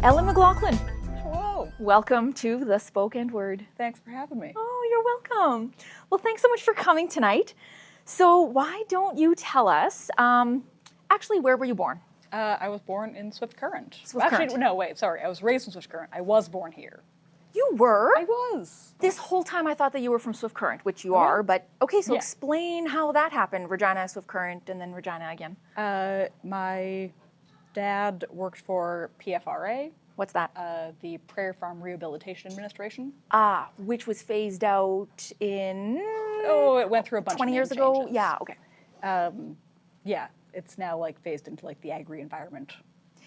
Ellen McLaughlin, Hello. welcome to The Spoken Word. Thanks for having me. Oh, you're welcome. Well, thanks so much for coming tonight. So why don't you tell us, actually, where were you born? I was born in Swift Current. Swift Current. Actually, no, wait, sorry. I was raised in Swift Current. I was born here. You were? I was. This whole time I thought that you were from Swift Current, which you Oh, are, but okay, so yeah. explain how that happened. Regina, Swift Current, and then Regina again. My dad worked for PFRA, What's that? the Prairie Farm Rehabilitation Administration. Which was phased out in Oh, it went through a bunch 20 of years name ago? changes. Yeah, okay. Yeah, it's now like phased into like the Agri-Environment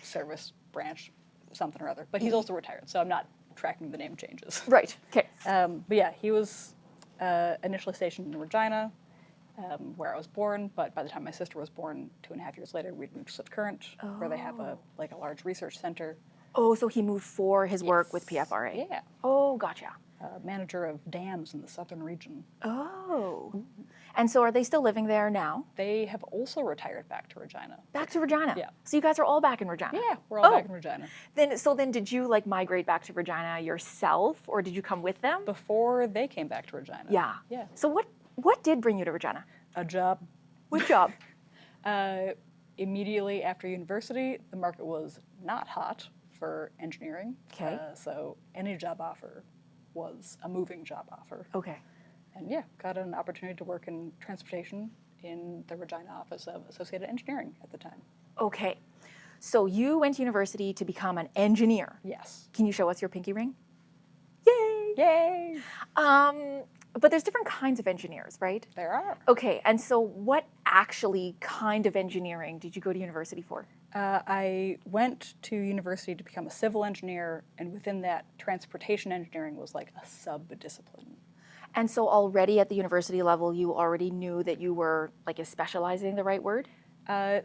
Service branch, something or other. But he's also retired, so I'm not tracking the name changes. Right, okay. But yeah, he was initially stationed in Regina, where I was born. But by the time my sister was born, 2.5 years later, we'd moved to Swift Current, where they have a large research center. Oh, so he moved for his work with Yes. PFRA? Yeah, Oh, gotcha. manager of dams in the southern region. Oh. And so are they still living there now? They have also retired back to Regina. Back to Regina? Yeah. So you guys are all back in Regina? Yeah, we're all back in Regina. Then did you like migrate back to Regina yourself, or did you come with them? Before they came back to Regina. Yeah. Yeah. So what did bring you to Regina? A job. What job? Immediately after university, the market was not hot for engineering. Okay. So any job offer was a moving job offer. Okay. And yeah, got an opportunity to work in transportation in the Regina office of Associated Engineering at the time. Okay. So you went to university to become an engineer. Yes. Can you show us your pinky ring? Yay! Yay! But there's different kinds of engineers, right? There are. Okay, and so what actually kind of engineering did you go to university for? I went to university to become a civil engineer, and within that, transportation engineering was like a sub-discipline. And so already at the university level, you already knew that you were, like, is specializing the right word?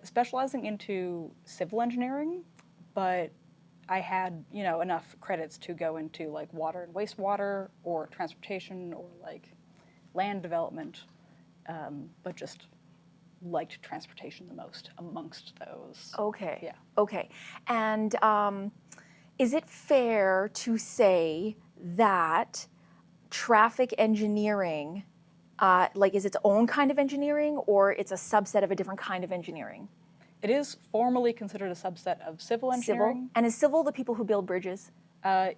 Specializing into civil engineering, but I had, enough credits to go into like water and wastewater or transportation or like land development, but just liked transportation the most amongst those. Okay. Yeah. Okay. And is it fair to say that traffic engineering, is its own kind of engineering, or it's a subset of a different kind of engineering? It is formally considered a subset of civil engineering. Civil? And is civil the people who build bridges?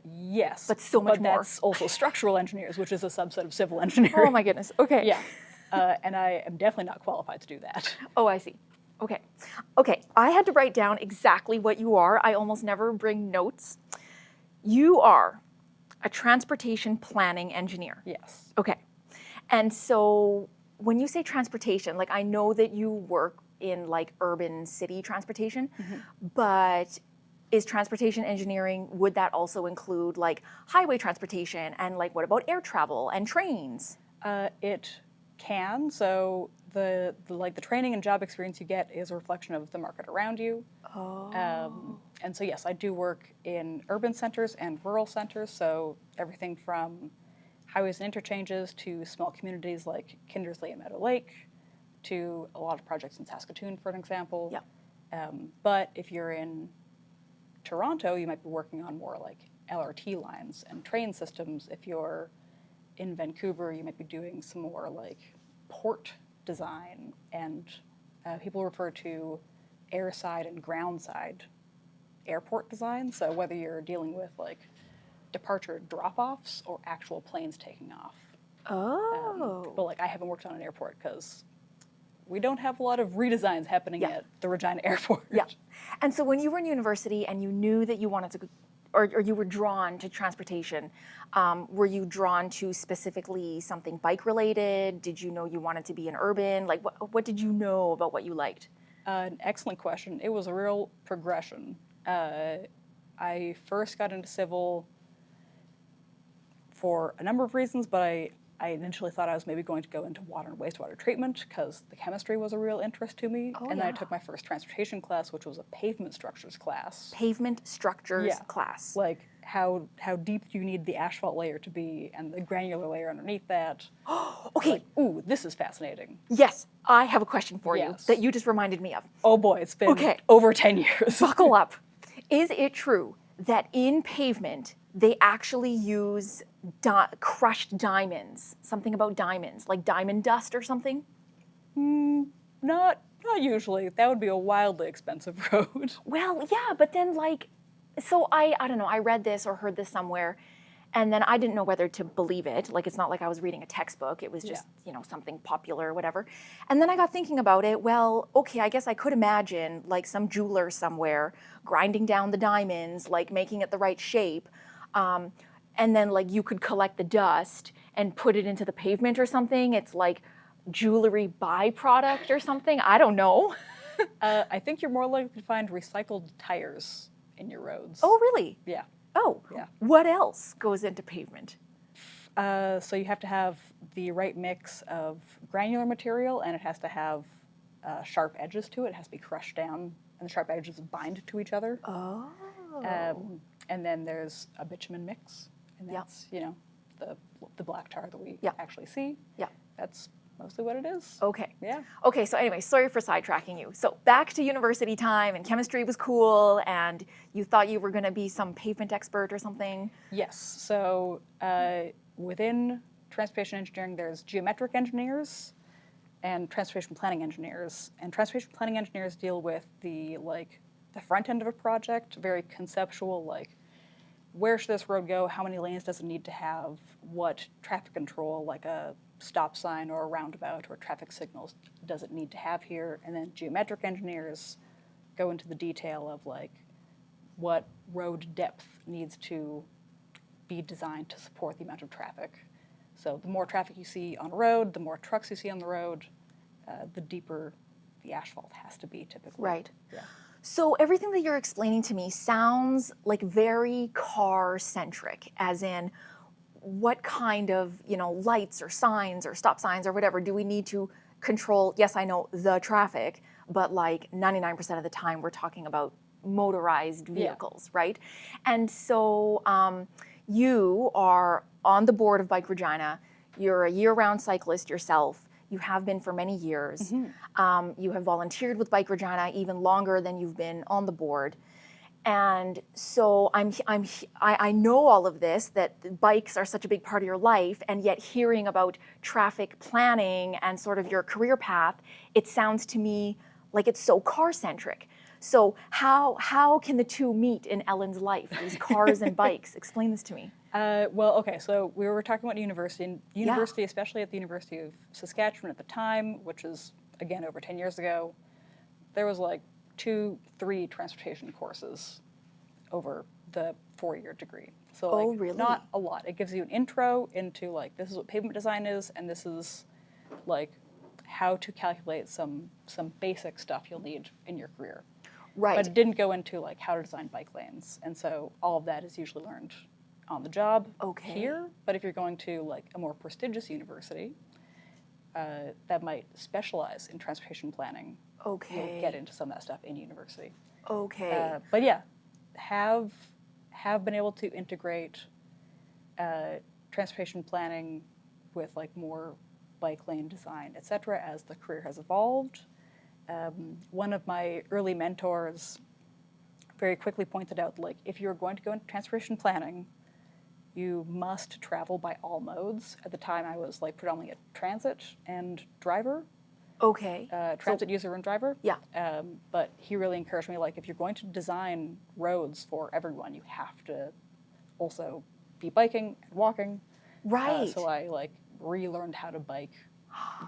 Yes. But so much more. That's also structural engineers, which is a subset of civil engineering. Oh my goodness. Okay. Yeah. And I am definitely not qualified to do that. Oh, I see. Okay. Okay. I had to write down exactly what you are. I almost never bring notes. You are a transportation planning engineer. Yes. Okay. And so when you say transportation, like I know that you work in like urban city transportation, but is transportation engineering, would that also include like highway transportation and like what about air travel and trains? It can. So the training and job experience you get is a reflection of the market around you. Oh. And so yes, I do work in urban centers and rural centers. So everything from highways and interchanges to small communities like Kindersley and Meadow Lake, to a lot of projects in Saskatoon, for an example. Yeah. But if you're in Toronto, you might be working on more like LRT lines and train systems. If you're in Vancouver, you might be doing some more like port design, and people refer to airside and groundside airport design. So whether you're dealing with like departure drop-offs or actual planes taking off. Oh. But like I haven't worked on an airport because we don't have a lot of redesigns happening at the Regina Airport. Yeah. And so when you were in university and you knew that you wanted to, or you were drawn to transportation, were you drawn to specifically something bike related? Did you know you wanted to be an urban? Like what did you know about what you liked? An excellent question. It was a real progression. I first got into civil for a number of reasons, but I initially thought I was maybe going to go into water and wastewater treatment because the chemistry was a real interest to me. Oh, and then I yeah. took my first transportation class, which was a pavement structures class. Pavement structures class. Like how deep do you need the asphalt layer to be and the granular layer underneath that. Okay. Like, ooh, this is fascinating. Yes, I have a question for you Yes. that you just reminded me of. Oh boy, it's been Okay. over 10 years. Buckle up. Is it true that in pavement, they actually use crushed diamonds, something about diamonds, like diamond dust or something? Not usually. That would be a wildly expensive road. Well, yeah, but then like, so I don't know, I read this or heard this somewhere, and then I didn't know whether to believe it. Like, it's not like I was reading a textbook. It was just, something popular or whatever. And then I got thinking about it. Well, okay, I guess I could imagine like some jeweler somewhere grinding down the diamonds, like making it the right shape. And then like you could collect the dust and put it into the pavement or something. It's like jewelry byproduct or something. I don't know. I think you're more likely to find recycled tires in your roads. Oh, really? Yeah. Oh, Yeah. What else goes into pavement? So you have to have the right mix of granular material, and it has to have sharp edges to it. It has to be crushed down, and the sharp edges bind to each other. Oh. And then there's a bitumen mix, and that's the black tar that we actually see. Yeah. That's mostly what it is. Okay. Yeah. Okay, so anyway, sorry for sidetracking you. So back to university time, and chemistry was cool, and you thought you were going to be some pavement expert or something. Yes. So within transportation engineering, there's geometric engineers and transportation planning engineers. And transportation planning engineers deal with the front end of a project, very conceptual, like where should this road go? How many lanes does it need to have? What traffic control, like a stop sign or a roundabout or traffic signals, does it need to have here? And then geometric engineers go into the detail of like what road depth needs to be designed to support the amount of traffic. So the more traffic you see on a road, the more trucks you see on the road, the deeper the asphalt has to be typically. Right. Yeah. So everything that you're explaining to me sounds like very car-centric, as in what kind of, lights or signs or stop signs or whatever do we need to control? Yes, I know the traffic, but like 99% of the time we're talking about motorized vehicles, right? And so you are on the board of Bike Regina. You're a year-round cyclist yourself. You have been for many years. You have volunteered with Bike Regina even longer than you've been on the board. And so I know all of this, that bikes are such a big part of your life, and yet hearing about traffic planning and sort of your career path, it sounds to me like it's so car-centric. So how can the two meet in Ellen's life, these cars and bikes? Explain this to me. Well, okay, so we were talking about university, and university, especially at the University of Saskatchewan at the time, which is, again, over 10 years ago, there was like 2-3 transportation courses over the 4-year degree. So like, really? Not a lot. It gives you an intro into like, this is what pavement design is, and this is like how to calculate some basic stuff you'll need in your career. Right. But it didn't go into like how to design bike lanes, and so all of that is usually learned on the job here. But if you're going to like a more prestigious university that might specialize in transportation planning, you'll get into some of that stuff in university. Okay. But yeah, have been able to integrate transportation planning with like more bike lane design, et cetera, as the career has evolved. One of my early mentors very quickly pointed out, like, if you're going to go into transportation planning, you must travel by all modes. At the time, I was like predominantly a transit and driver. Okay. Transit user and driver. Yeah. But he really encouraged me, like, if you're going to design roads for everyone, you have to also be biking and walking. Right. So I like relearned how to bike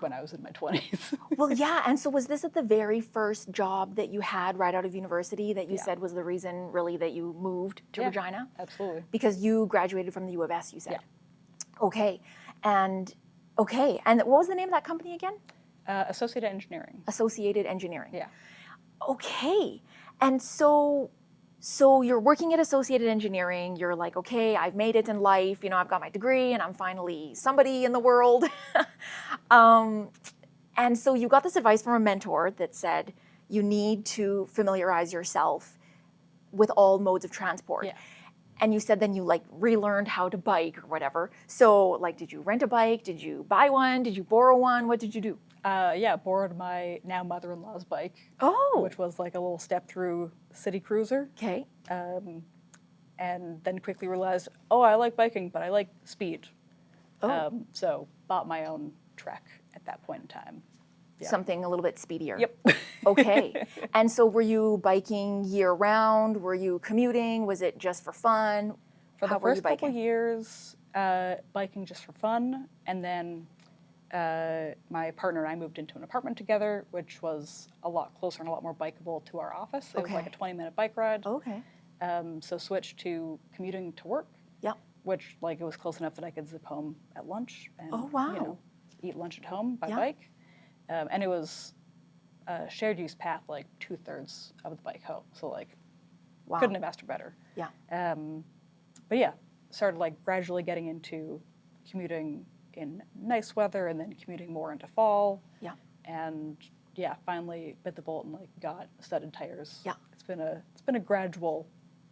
when I was in my 20s. Well, yeah. And so was this at the very first job that you had right out of university that you Yeah. said was the reason really that you moved to Yeah, Regina? absolutely. Because you graduated from the U of S, you said. Yeah. Okay. And what was the name of that company again? Associated engineering. Associated Engineering. Yeah. Okay. And so you're working at Associated Engineering, you're like, okay, I've made it in life, I've got my degree and I'm finally somebody in the world. And so you got this advice from a mentor that said you need to familiarize yourself with all modes of transport. Yeah. And you said then you like relearned how to bike or whatever. So like, did you rent a bike? Did you buy one? Did you borrow one? What did you do? Borrowed my now mother-in-law's bike. Oh. Which was like a little step through city cruiser. Okay. and then quickly realized, oh, I like biking, but I like speed. Oh. So bought my own Trek at that point in time. Yeah. Something a little bit speedier. Yep. Okay. And so were you biking year round? Were you commuting? Was it just for fun? For How the were you first couple biking? years, biking just for fun, and then my partner and I moved into an apartment together, which was a lot closer and a lot more bikeable to our office. It was like a Okay. 20-minute bike ride. Okay. So switched to commuting to work, Yep. which like it was close enough that I could zip home at lunch and Oh, wow. you know, eat lunch at home by Yeah. bike. And it was a shared use path like 2/3 of the bike home. So like Wow. couldn't have asked for better. Yeah. But yeah, started like gradually getting into commuting in nice weather and then commuting more into fall. Yeah. And yeah, finally bit the bullet and like got studded tires. Yeah. It's been a gradual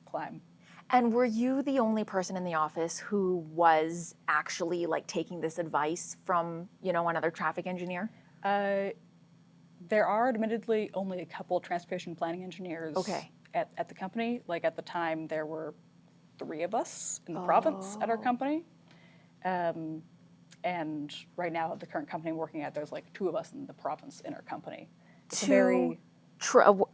climb. And were you the only person in the office who was actually like taking this advice from, another traffic engineer? There are admittedly only a couple transportation planning engineers Okay. at the company. Like at the time, there were 3 of us in the province at our company. And right now, at the current company I'm working at, there's like 2 of us in the province in our company. It's a very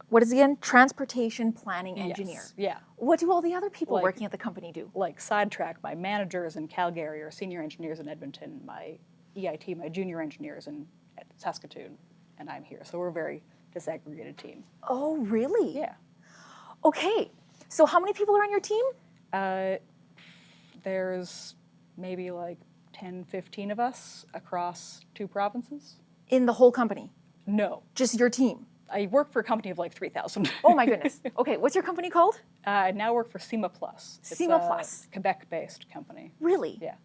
What is it again? Transportation planning engineer. Yes, yeah. What do all the other people Like- working at the company do? Like sidetrack, my managers in Calgary are senior engineers in Edmonton. My EIT, my junior engineers at Saskatoon, and I'm here. So we're a very disaggregated team. Oh, really? Yeah. Okay. So how many people are on your team? There's maybe like 10, 15 of us across 2 provinces. In the whole company? No, Just your team? I work for a company of like 3,000. Oh my goodness. Okay, what's your company called? I now work for SEMA Plus. It's SEMA a Plus. Quebec-based company. Really? Yeah.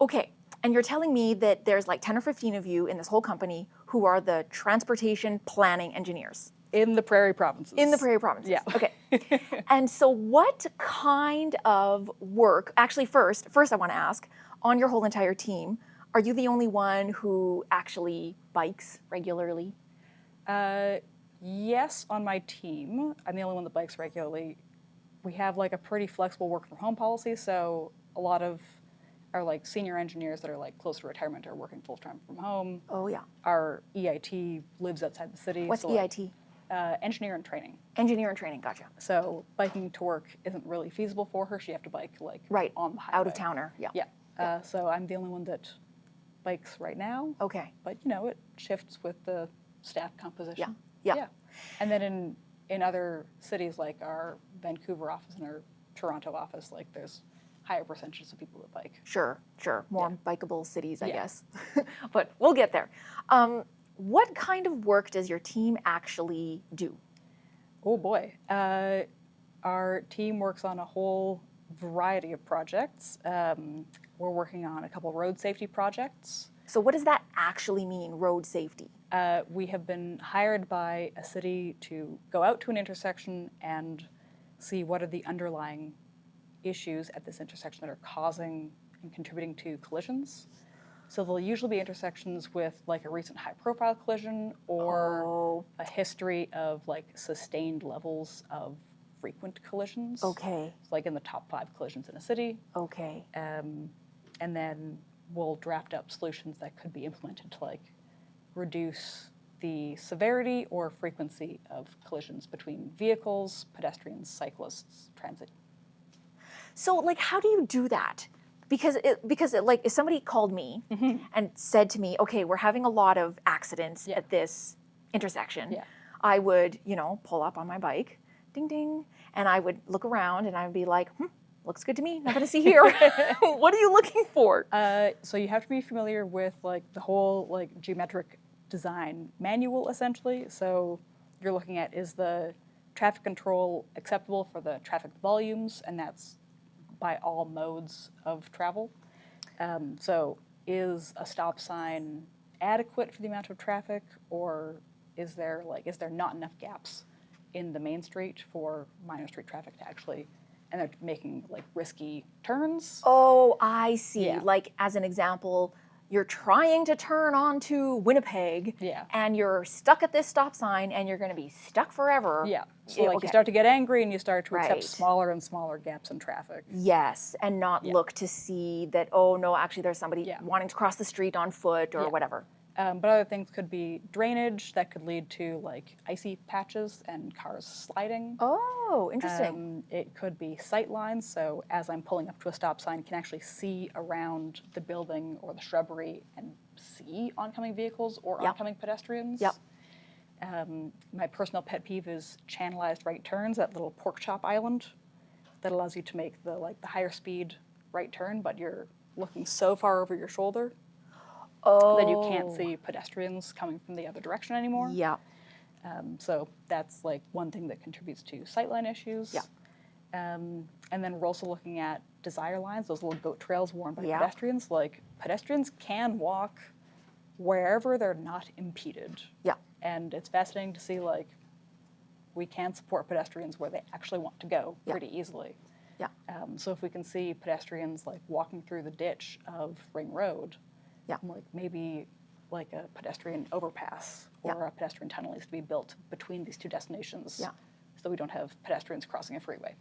Okay. And you're telling me that there's like 10 or 15 of you in this whole company who are the transportation planning engineers. In the Prairie provinces. In the Prairie provinces. Yeah. Okay. And so what kind of work, actually first I want to ask, on your whole entire team, are you the only one who actually bikes regularly? Yes, on my team. I'm the only one that bikes regularly. We have like a pretty flexible work from home policy, so a lot of our like senior engineers that are like close to retirement are working full time from home. Oh yeah. Our EIT lives outside the city. What's so, like, EIT? engineer and training. Engineer and training, gotcha. So biking to work isn't really feasible for her. She have to bike like Right. on the highway. Out of towner, yeah. Yeah. So I'm the only one that bikes right now. Okay. But it shifts with the staff composition. Yeah. And then in other cities like our Vancouver office and our Toronto office, like there's higher percentages of people that bike. Sure. More bikeable cities, I Yeah. guess. But we'll get there. What kind of work does your team actually do? Oh boy. Our team works on a whole variety of projects. We're working on a couple road safety projects. So what does that actually mean, road safety? We have been hired by a city to go out to an intersection and see what are the underlying issues at this intersection that are causing and contributing to collisions. So there'll usually be intersections with like a recent high-profile collision or a history of like sustained levels of frequent collisions. Okay. Like in the top 5 collisions in a city. Okay. And then we'll draft up solutions that could be implemented to like reduce the severity or frequency of collisions between vehicles, pedestrians, cyclists, transit. So like how do you do that? Because like if somebody called me and said to me, okay, we're having a lot of accidents at this intersection, I would, pull up on my bike, ding ding, and I would look around and I would be like, looks good to me, nothing to see here. What are you looking for? So you have to be familiar with like the whole like geometric design manual essentially. So you're looking at, is the traffic control acceptable for the traffic volumes, and that's by all modes of travel. So is a stop sign adequate for the amount of traffic, or is there not enough gaps in the main street for minor street traffic to actually, and they're making like risky turns? Oh, I see. Yeah. Like as an example, you're trying to turn onto Winnipeg, Yeah. and you're stuck at this stop sign, and you're going to be stuck forever. Yeah. So like okay. you start to get angry and you start to accept Right. smaller and smaller gaps in traffic. Yes, and not look to see that, oh no, actually there's somebody wanting to cross the street on foot or whatever. But other things could be drainage that could lead to like icy patches and cars sliding. Oh, interesting. It could be sight lines, so as I'm pulling up to a stop sign, I can actually see around the building or the shrubbery and see oncoming vehicles or oncoming pedestrians. Yep. My personal pet peeve is channelized right turns, that little pork chop island that allows you to make the higher speed right turn, but you're looking so far over your shoulder that you can't see pedestrians coming from the other direction anymore. Yeah. So that's like one thing that contributes to sightline issues. Yeah. And then we're also looking at desire lines, those little goat trails worn by Yeah. pedestrians. Like pedestrians can walk wherever they're not impeded. Yeah. And it's fascinating to see like we can support pedestrians where they actually want to go pretty easily. Yeah. So if we can see pedestrians like walking through the ditch of Ring Road, like maybe like a pedestrian overpass or a pedestrian tunnel needs to be built between these two destinations so we don't have pedestrians crossing a freeway.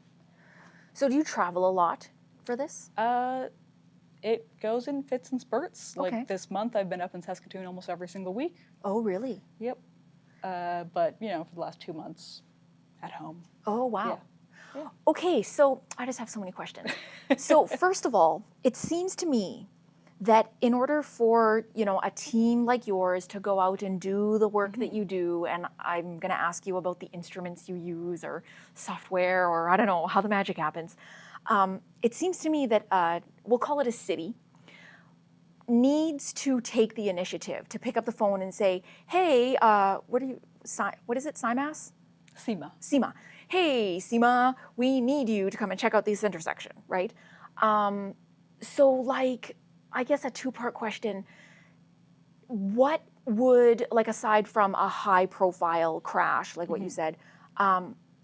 So do you travel a lot for this? It goes in fits and spurts. Okay. Like this month I've been up in Saskatoon almost every single week. Oh, really? Yep. But you know, for the last 2 months at home. Oh, wow. Yeah. Okay, so I just have so many questions. So first of all, it seems to me that in order for, a team like yours to go out and do the work that you do, and I'm going to ask you about the instruments you use or software or I don't know how the magic happens, it seems to me that, we'll call it a city, needs to take the initiative to pick up the phone and say, hey, what is it, CIMAS? SEMA. Hey, SEMA, we need you to come and check out this intersection, right? So like, I guess a two-part question. What would, like aside from a high-profile crash, like what you said,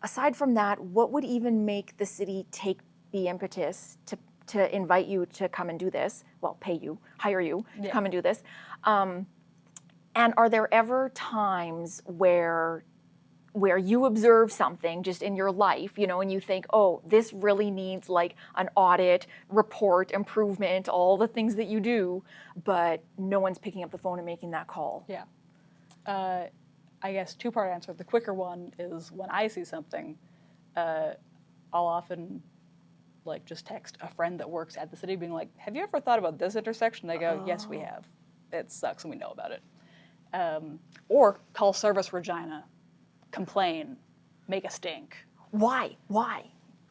aside from that, what would even make the city take the impetus to invite you to come and do this? Well, pay you, hire you to come and do this. And are there ever times where you observe something just in your life, and you think, oh, this really needs like an audit, report, improvement, all the things that you do, but no one's picking up the phone and making that call? Yeah. I guess two-part answer. The quicker one is when I see something, I'll often like just text a friend that works at the city being like, have you ever thought about this intersection? They go, yes, we have. It sucks and we know about it. Or call Service Regina. Complain, make a stink. Why?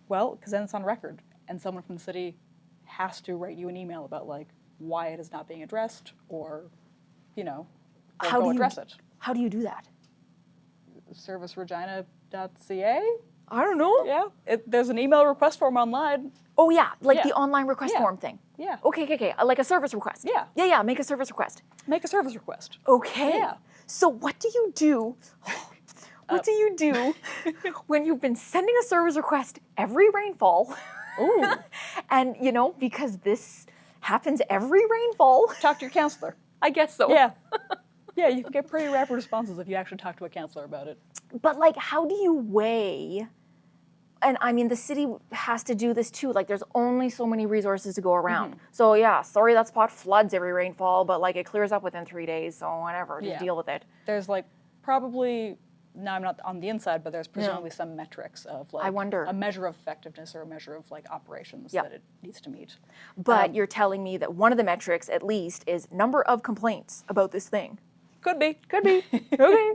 Well, because then it's on record, and someone from the city has to write you an email about like why it is not being addressed, or or go address it. How do you do that? ServiceRegina.ca. I don't know. Yeah, there's an email request form online. Oh yeah, like the online request form thing. Yeah. Okay. Like a service request. Yeah. Yeah. Make a service request. Make a service request. Okay. Yeah. So what do you do? What do you do when you've been sending a service request every rainfall? Ooh. And, because this happens every rainfall. Talk to your counselor. I guess so. Yeah. Yeah, you can get pretty rapid responses if you actually talk to a counselor about it. But, like, how do you weigh? And, I mean, the city has to do this, too. Like, there's only so many resources to go around. So, yeah, sorry that spot floods every rainfall, but, like, it clears up within 3 days, so whatever. Just deal with it. There's, like, probably... Now I'm not on the inside, but there's presumably some metrics of like I wonder. a measure of effectiveness or a measure of like operations that it needs to meet. But you're telling me that one of the metrics, at least, is number of complaints about this thing. Could be. Okay,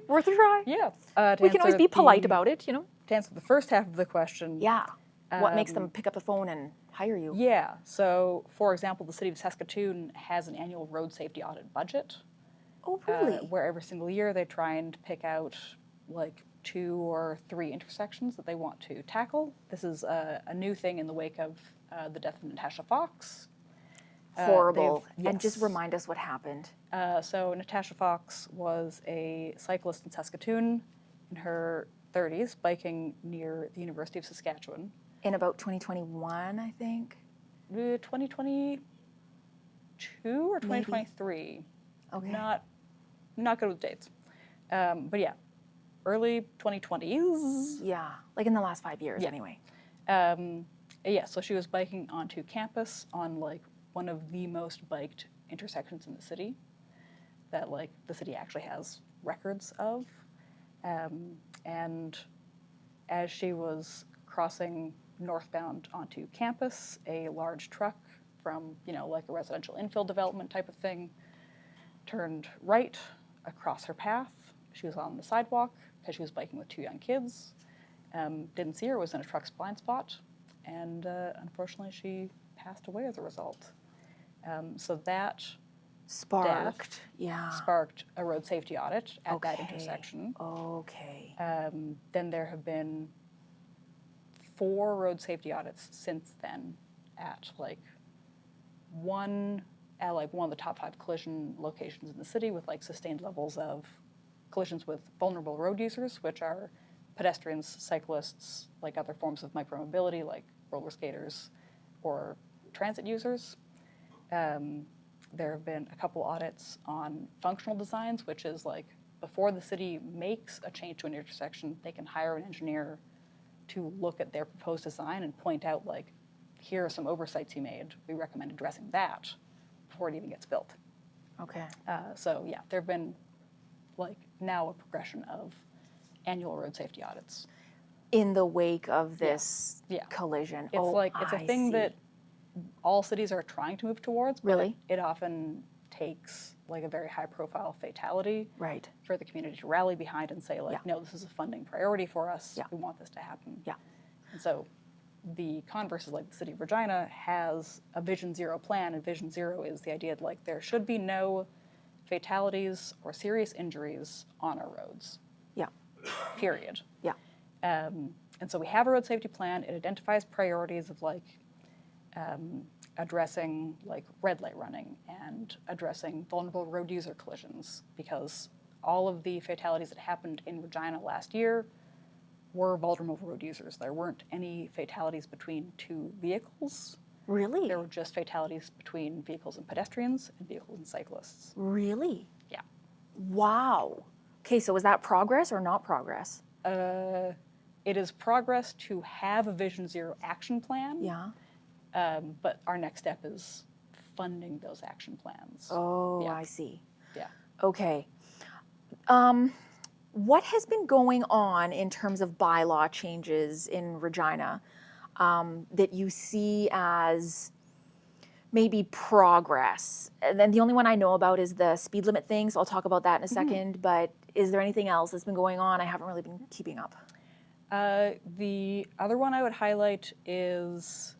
worth a try. Yeah. We can always be polite about it, To answer the first half of the question. Yeah. What makes them pick up the phone and hire you? Yeah. So, for example, the city of Saskatoon has an annual road safety audit budget. Oh, really? Where every single year they try and pick out like 2 or 3 intersections that they want to tackle. This is a new thing in the wake of the death of Natasha Fox. Horrible. And just remind us what happened. So Natasha Fox was a cyclist in Saskatoon in her 30s, biking near the University of Saskatchewan. In about 2021, I think. 2020, 2022 or 2023. Okay. Not good with dates. But yeah, early 2020s. Yeah, like in the last 5 years, Yeah. anyway. Yeah, so she was biking onto campus on like one of the most biked intersections in the city that like the city actually has records of. And as she was crossing northbound onto campus, a large truck from, like a residential infill development type of thing turned right across her path. She was on the sidewalk because she was biking with 2 young kids. Didn't see her, was in a truck's blind spot, and unfortunately she passed away as a result. So that Sparked, sparked a road safety audit at that Okay. intersection. Okay. Then there have been 4 road safety audits since then at one of the top 5 collision locations in the city with like sustained levels of collisions with vulnerable road users, which are pedestrians, cyclists, like other forms of micromobility, like roller skaters or transit users. There have been a couple audits on functional designs, which is like before the city makes a change to an intersection, they can hire an engineer to look at their proposed design and point out like, here are some oversights you made. We recommend addressing that before it even gets built. Okay. So yeah, there have been like now a progression of annual road safety audits. In the wake of this Yeah. collision. It's a thing that all cities are trying to move towards, but Really? it often takes like a very high profile fatality Right. for the community to rally behind and say like, Yeah. no, this is a funding priority for us. Yeah. We want this to happen. Yeah. And so the converse is like the city of Regina has a Vision Zero plan, and Vision Zero is the idea that like there should be no fatalities or serious injuries on our roads. Yeah. Period. Yeah. And so we have a road safety plan. It identifies priorities of like addressing like red light running and addressing vulnerable road user collisions, because all of the fatalities that happened in Regina last year were vulnerable road users. There weren't any fatalities between 2 vehicles. Really? There were just fatalities between vehicles and pedestrians and vehicles and cyclists. Really? Yeah. Wow. Okay, so was that progress or not progress? It is progress to have a Vision Zero action plan. Yeah. But our next step is funding those action plans. Oh, Yeah. I see. Yeah. Okay. What has been going on in terms of bylaw changes in Regina that you see as maybe progress? And then the only one I know about is the speed limit thing, so I'll talk about that in a second. But is there anything else that's been going on? I haven't really been keeping up. The other one I would highlight is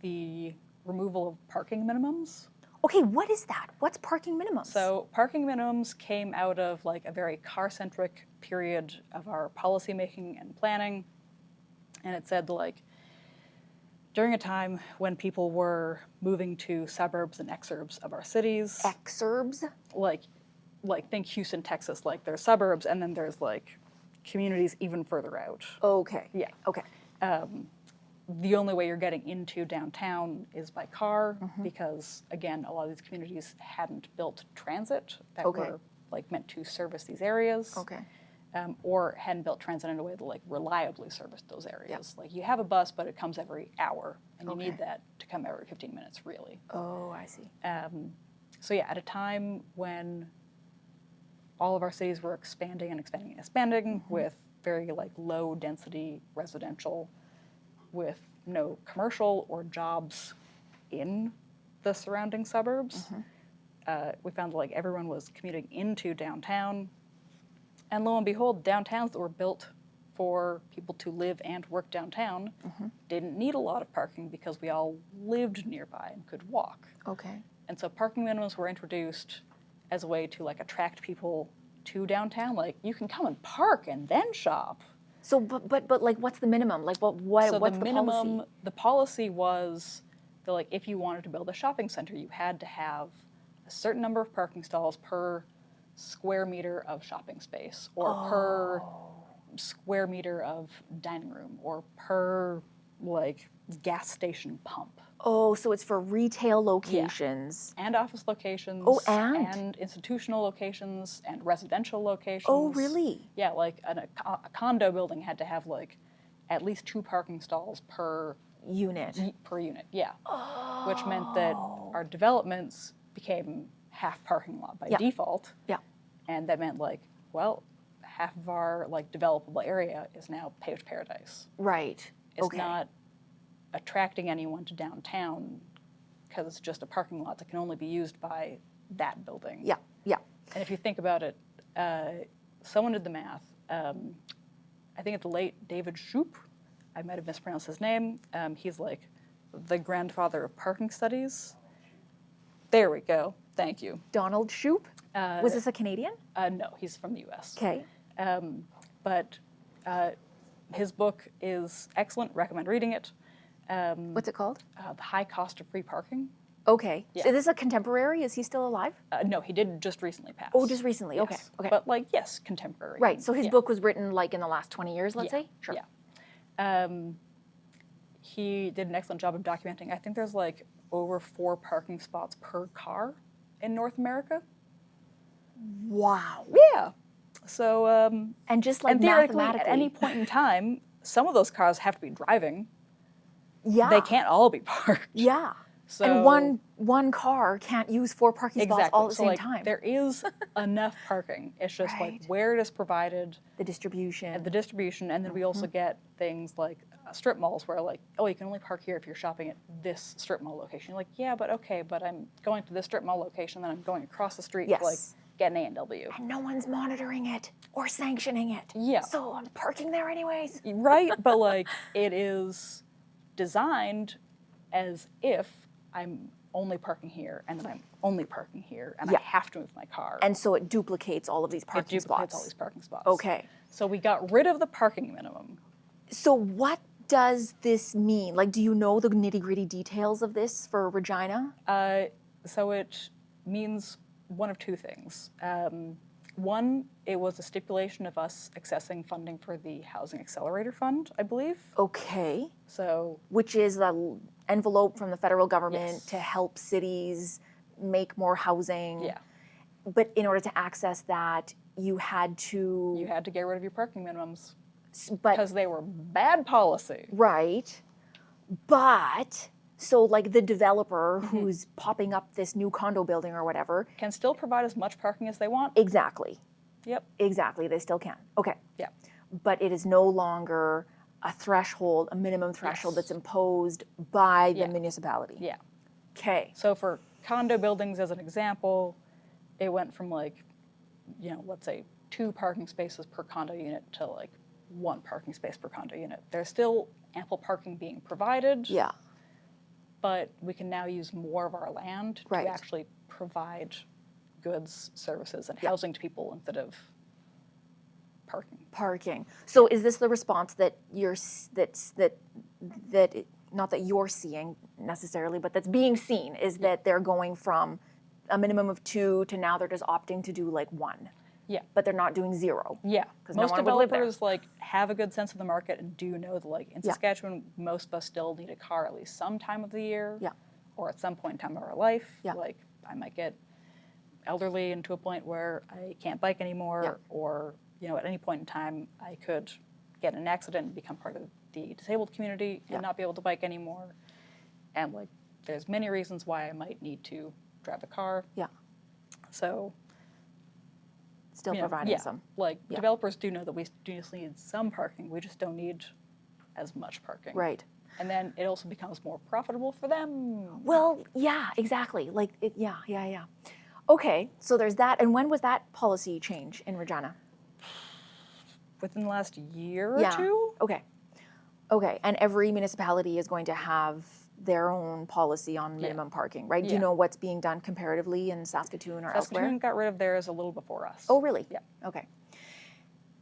the removal of parking minimums. Okay, what is that? What's parking minimums? So parking minimums came out of like a very car-centric period of our policymaking and planning. And it said like, during a time when people were moving to suburbs and exurbs of our cities. Exurbs? Like think Houston, Texas, like there's suburbs and then there's like communities even further out. Okay. Yeah. Okay. The only way you're getting into downtown is by car because, again, a lot of these communities hadn't built transit that were like meant to service these areas. Okay. Or hadn't built transit in a way that like reliably serviced those areas. Like you have a bus, but it comes every hour, and you need that to come every 15 minutes, really. Oh, I see. So yeah, at a time when all of our cities were expanding and expanding and expanding with very like low density residential, with no commercial or jobs in the surrounding suburbs, we found that like everyone was commuting into downtown. And lo and behold, downtowns that were built for people to live and work downtown didn't need a lot of parking because we all lived nearby and could walk. Okay. And so parking minimums were introduced as a way to like attract people to downtown. Like you can come and park and then shop. So, but like, what's the minimum? Like, So what's the the minimum, policy? the policy was that like if you wanted to build a shopping center, you had to have a certain number of parking stalls per square meter of shopping space, or per square meter of dining room, or per like gas station pump. Oh, so it's for retail locations. And office locations. Oh, and? Institutional locations and residential locations. Oh, really? Yeah, like a condo building had to have like at least 2 parking stalls per Unit. unit, yeah. Oh. Which meant that our developments became half parking lot by default. Yeah. And that meant like, well, half of our like developable area is now paved paradise. Right. It's not attracting anyone to downtown because it's just a parking lot that can only be used by that building. Yeah, yeah. And if you think about it, someone did the math. I think it's the late David Shoup. I might have mispronounced his name. He's like the grandfather of parking studies. There we go. Thank you. Donald Shoup? Was this a Canadian? No, he's from the U.S. Okay. But his book is excellent. Recommend reading it. What's it called? The High Cost of Free Parking. Okay. Yeah. So this is a contemporary? Is he still alive? No, he did just recently pass. Oh, just recently. Yes. Okay. Okay. But like, yes, contemporary. Right. So his book was written like in the last 20 years, let's say? Sure. Yeah. He did an excellent job of documenting. I think there's like over 4 parking spots per car in North America. Wow. Yeah. So, And just like and theoretically, mathematically. at any point in time, some of those cars have to be driving. Yeah. They can't all be parked. Yeah. So, and one car can't use 4 parking spots all at the so same like, time. There is enough parking. It's just Right. like where it is provided, The distribution. and the distribution, and then we also get things like strip malls where like, oh, you can only park here if you're shopping at this strip mall location. You're like, yeah, but okay, but I'm going to this strip mall location, then I'm going across the street to like Yes. get an A&W. And no one's monitoring it or sanctioning it. Yeah. So I'm parking there anyways. Right, but like it is designed as if I'm only parking here, and then I'm only parking here, and I have to move my car. And so it duplicates all of these parking it duplicates spots. all these parking spots. Okay. So we got rid of the parking minimum. So what does this mean? Like, do you know the nitty-gritty details of this for Regina? So it means one of 2 things. One, it was a stipulation of us accessing funding for the Housing Accelerator Fund, I believe. Okay. So, Which is the envelope from the federal government Yes. to help cities make more housing. yeah, But in order to access that, you had to. you had to get rid of your parking minimums But because they were bad policy. right. But so like the developer Mm-hmm. who's popping up this new condo building or whatever. Can still provide as much parking as they want. Exactly. Yep. Exactly. They still can. Okay. Yeah. But it is no longer a threshold, a minimum threshold Yes. that's imposed by the Yeah. municipality. Yeah. Okay. So for condo buildings, as an example, it went from like, let's say 2 parking spaces per condo unit to like 1 parking space per condo unit. There's still ample parking being provided, Yeah. but we can now use more of our land Right. to actually provide goods, services, and housing to people instead of parking. Parking. So is this the response that not that you're seeing necessarily, but that's being seen is that they're going from a minimum of 2 to now they're just opting to do like 1. Yeah. But they're not doing 0. Yeah, 'Cause no most one would live there. developers like have a good sense of the market and do know that like in Yeah. Saskatchewan, most of us still need a car at least some time of the year, Yeah. or at some point in time of our life. Yeah. Like I might get elderly and to a point where I can't bike anymore, Yeah. or at any point in time I could get in an accident and become part of the disabled community and Yeah. not be able to bike anymore. And like there's many reasons why I might need to drive a car. Yeah. So Still you know, providing yeah, some. like Yeah. developers do know that we do just need some parking. We just don't need as much parking. Right. And then it also becomes more profitable for them. Well, yeah, exactly. Like, yeah. Okay, so there's that. And when was that policy change in Regina? Within the last year or Yeah. 2. Okay. Okay, and every municipality is going to have their own policy on minimum parking, right? Do you Yeah. know what's being done comparatively in Saskatoon or elsewhere? Saskatoon got rid of theirs a little before us. Oh, really? Yeah. Okay.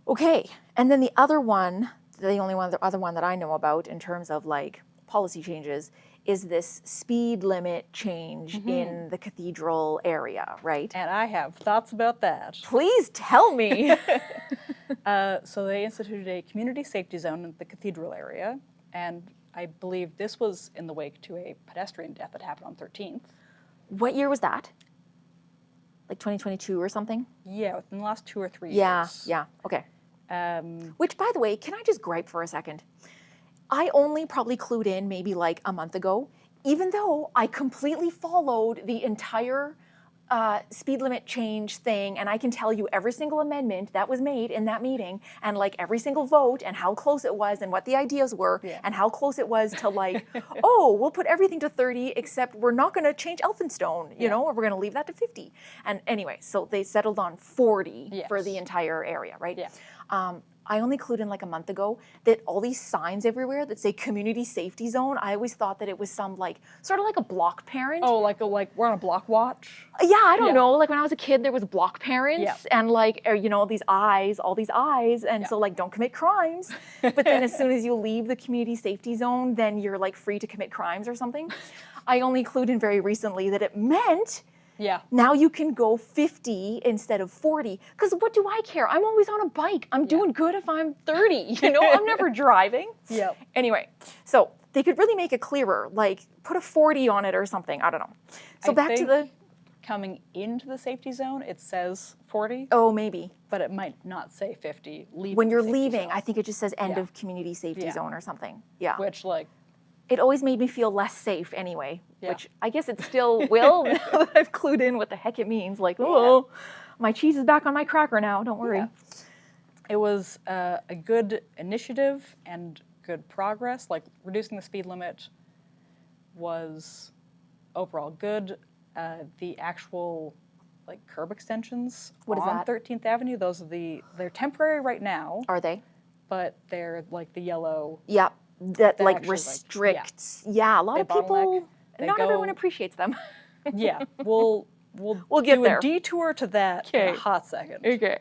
Okay, and then the other one, the other one that I know about in terms of like policy changes is this speed limit change in the cathedral area, right? And I have thoughts about that. Please tell me. So they instituted a community safety zone in the cathedral area, and I believe this was in the wake to a pedestrian death that happened on 13th. What year was that? Like 2022 or something? Yeah, within the last 2 or 3 Yeah, years. yeah, okay. Um, Which, by the way, can I just gripe for a second? I only probably clued in maybe like a month ago, even though I completely followed the entire speed limit change thing, and I can tell you every single amendment that was made in that meeting, and like every single vote, and how close it was, and what the ideas were, Yeah. and how close it was to like, oh, we'll put everything to 30, except we're not going to change Elphinstone, you know, or we're going to leave that to 50. And anyway, so they settled on 40 for the Yes. entire area, right? Yeah. I only clued in like a month ago that all these signs everywhere that say community safety zone, I always thought that it was some like, sort of like a block parent. Oh, like we're on a block watch? Yeah, I don't Yeah. know. Like when I was a kid, there was block parents Yeah. and like, you know, these eyes, all these eyes. And Yeah. so like, don't commit crimes. But then as soon as you leave the community safety zone, then you're like free to commit crimes or something. I only clued in very recently that it meant Yeah. now you can go 50 instead of 40. Because what do I care? I'm always on a bike. I'm doing good if I'm 30. You know, I'm never driving. Yep. Anyway, so they could really make it clearer, like put a 40 on it or something. I don't know. So I back to think the, coming into the safety zone, it says 40, oh, maybe. but it might not say 50. Leaving When the you're safety leaving, zone, I think it just says end Yeah. of community safety Yeah. zone or something. Yeah. which like, It always made me feel less safe anyway, Yeah. which I guess it still will now that I've clued in what the heck it means. Like, oh, my cheese is back on my cracker now. Don't worry. Yeah. It was a good initiative and good progress. Like reducing the speed limit was overall good. The actual like curb extensions What is on that? 13th Avenue, they're temporary right now, Are they? but they're like the yellow. Yeah. That like actually, like, restricts. Yeah, a lot They of people. bottleneck. They Not everyone go- appreciates them. Yeah, we'll get do there. a detour to that in Okay. a hot second. Okay.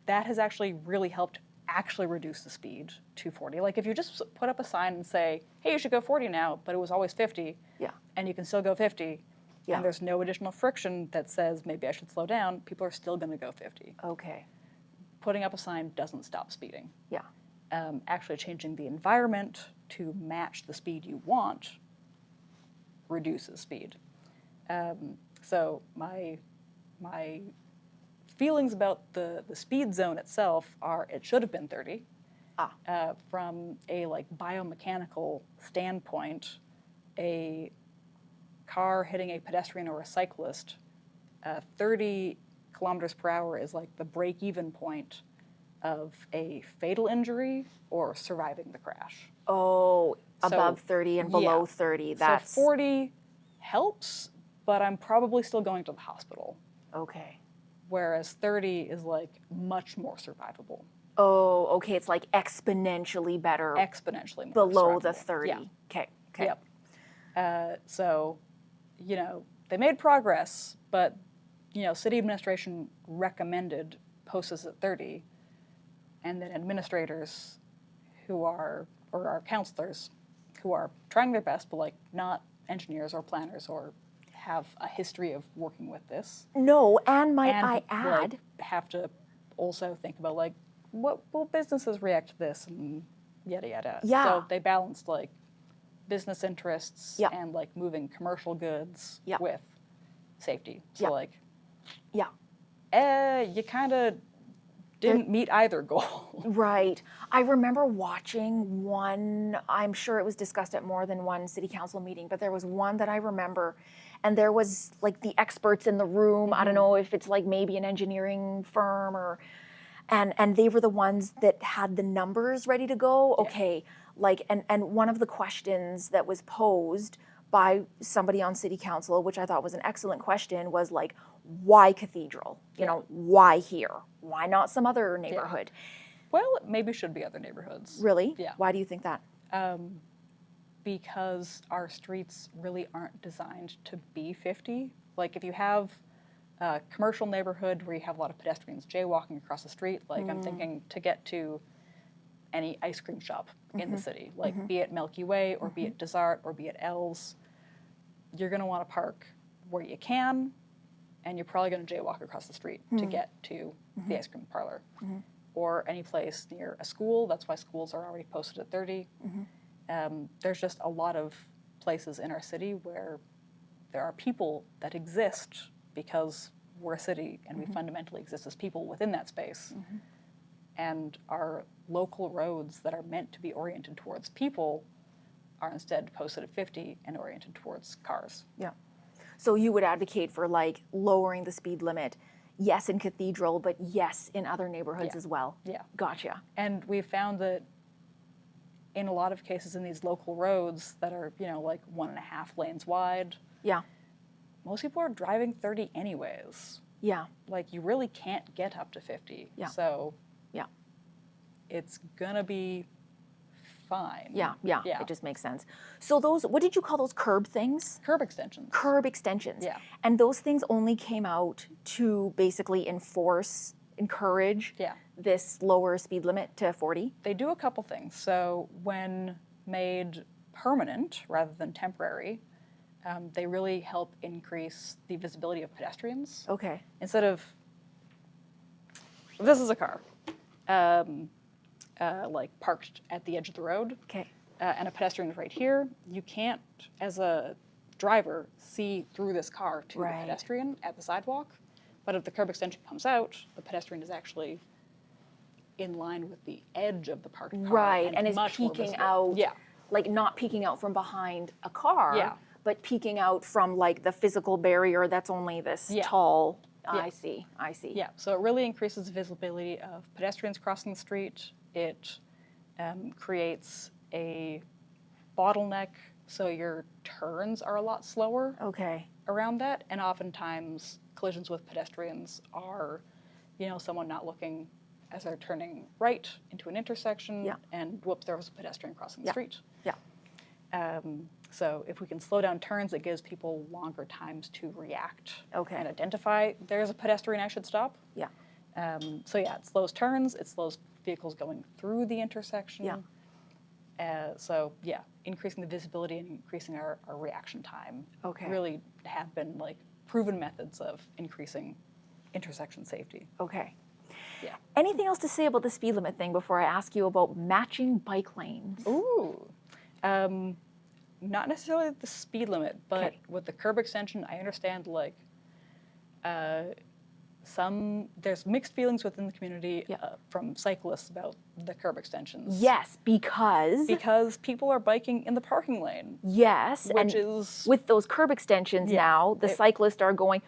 That has actually really helped actually reduce the speed to 40. Like if you just put up a sign and say, hey, you should go 40 now, but it was always 50, Yeah. and you can still go 50, Yeah. and there's no additional friction that says maybe I should slow down, people are still going to go 50. Okay. Putting up a sign doesn't stop speeding. Yeah. Actually changing the environment to match the speed you want reduces speed. So my feelings about the speed zone itself are it should have been 30. From a like biomechanical standpoint, a car hitting a pedestrian or a cyclist, 30 kilometers per hour is like the break-even point of a fatal injury or surviving the crash. Oh, So, above 30 and below yeah. 30. That's So 40 helps, but I'm probably still going to the hospital. okay. Whereas 30 is like much more survivable. Oh, okay. It's like exponentially better Exponentially more below the survivable. 30. Yeah. Okay. Okay. Yep. So, you know, they made progress, but, you know, city administration recommended posts at 30, and then administrators or our counselors who are trying their best, but like not engineers or planners or have a history of working with this. No, and might And I like, add, have to also think about like what will businesses react to this and yada yada. Yeah. So they balanced like business interests Yeah. and like moving commercial goods Yeah. with safety. So Yeah. like, yeah. you kind of didn't meet either goal. Right. I remember watching one, I'm sure it was discussed at more than one city council meeting, but there was one that I remember, and there was like the experts in the room. I don't know if it's like maybe an engineering firm or, and they were the ones that had the numbers ready to go. Okay, like, and one of the questions that was posed by somebody on city council, which I thought was an excellent question, was like, why Cathedral? You know, why here? Why not some other neighborhood? Well, it maybe should be other neighborhoods. Really? Yeah. Why do you think that? Because our streets really aren't designed to be 50. Like if you have a commercial neighborhood where you have a lot of pedestrians jaywalking across the street, like I'm thinking to get to any ice cream shop in the city, like be it Milky Way or be it Desart or be it L's, you're going to want to park where you can, and you're probably going to jaywalk across the street to get to the ice cream parlor. or any place near a school. That's why schools are already posted at 30. There's just a lot of places in our city where there are people that exist because we're a city and we fundamentally exist as people within that space. And our local roads that are meant to be oriented towards people are instead posted at 50 and oriented towards cars. Yeah. So you would advocate for like lowering the speed limit, yes, in Cathedral, but yes, in other neighborhoods as well. Yeah. Gotcha. And we've found that in a lot of cases in these local roads that are, you know, like 1.5 lanes wide, Yeah. most people are driving 30 anyways. Yeah. Like, you really can't get up to 50. Yeah. So Yeah. it's gonna be fine. Yeah. Yeah. Yeah. It just makes sense. So those, what did you call those curb things? Curb extensions. Curb extensions. Yeah. And those things only came out to basically encourage Yeah. this lower speed limit to 40? They do a couple things. So when made permanent rather than temporary, they really help increase the visibility of pedestrians. Okay. Instead of, this is a car, like parked at the edge of the road, Okay. and a pedestrian is right here, you can't, as a driver, see through this car to Right. the pedestrian at the sidewalk. But if the curb extension comes out, the pedestrian is actually in line with the edge of the parked car. Right. And is much more peeking visible. out, Yeah. like not peeking out from behind a car, Yeah. but peeking out from like the physical barrier that's only this Yeah. tall. Yeah. I see. I see. Yeah, so it really increases the visibility of pedestrians crossing the street. It creates a bottleneck, so your turns are a lot slower Okay. around that. And oftentimes, collisions with pedestrians are, you know, someone not looking as they're turning right into an intersection, Yeah. and whoops, there was a pedestrian crossing the Yeah. street. Yeah. So if we can slow down turns, it gives people longer times to react Okay. and identify there's a pedestrian, I should stop. Yeah. So yeah, it slows turns, it slows vehicles going through the intersection. Yeah. So yeah, increasing the visibility and increasing our reaction time Okay. really have been like proven methods of increasing intersection safety. Okay. Yeah. Anything else to say about the speed limit thing before I ask you about matching bike lanes? Ooh. Not necessarily the speed limit, but Okay. with the curb extension, I understand like there's mixed feelings within the community Yeah. from cyclists about the curb extensions. Yes, because People are biking in the parking lane, yes, which and is with those curb extensions Yeah. now, the cyclists are going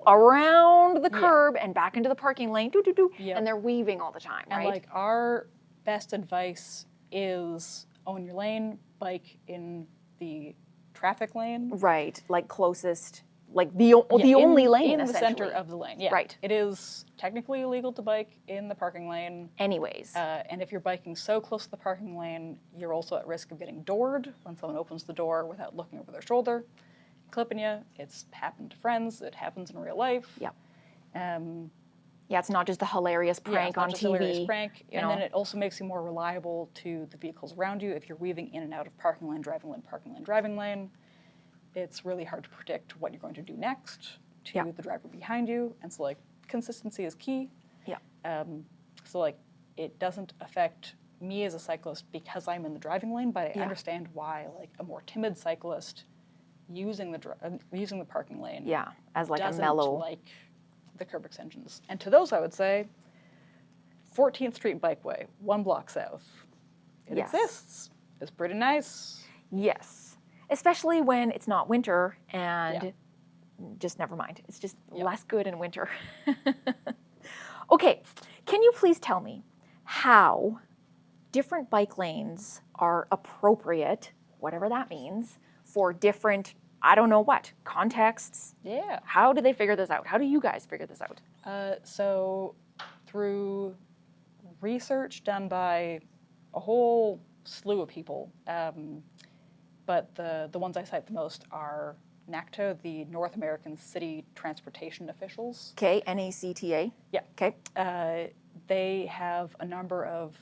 around the curb and back into the parking lane, Yep. and they're weaving all the time, and right? like our best advice is own your lane, bike in the traffic lane. Right, like closest, like the only lane in the center essentially. of the lane. Yeah, Right. It is technically illegal to bike in the parking lane. Anyways, And if you're biking so close to the parking lane, you're also at risk of getting doored when someone opens the door without looking over their shoulder, clipping you. It's happened to friends. It happens in real life. Yep. Um, yeah, it's not just a hilarious yeah, prank it's not on just TV. a hilarious prank. you And know? then it also makes you more reliable to the vehicles around you. If you're weaving in and out of parking lane, driving lane, parking lane, driving lane, it's really hard to predict what you're going to do next to Yeah. the driver behind you. And so, like, consistency is key. Yeah. So, like, it doesn't affect me as a cyclist because I'm in the driving lane, but I Yeah. understand why, like, a more timid cyclist using the parking lane Yeah, as like a doesn't mellow. like the curb extensions. And to those, I would say, 14th Street Bikeway, 1 block south. It Yes. exists. It's pretty nice. Yes, especially when it's not winter and Yeah. just never mind. It's just Yeah. less good in winter. Okay, can you please tell me how different bike lanes are appropriate, whatever that means, for different, I don't know what, contexts? Yeah. How do they figure this out? How do you guys figure this out? So through research done by a whole slew of people, but the ones I cite the most are NACTA, the North American City Transportation Officials. Okay, NACTA. Yeah. Okay. They have a number of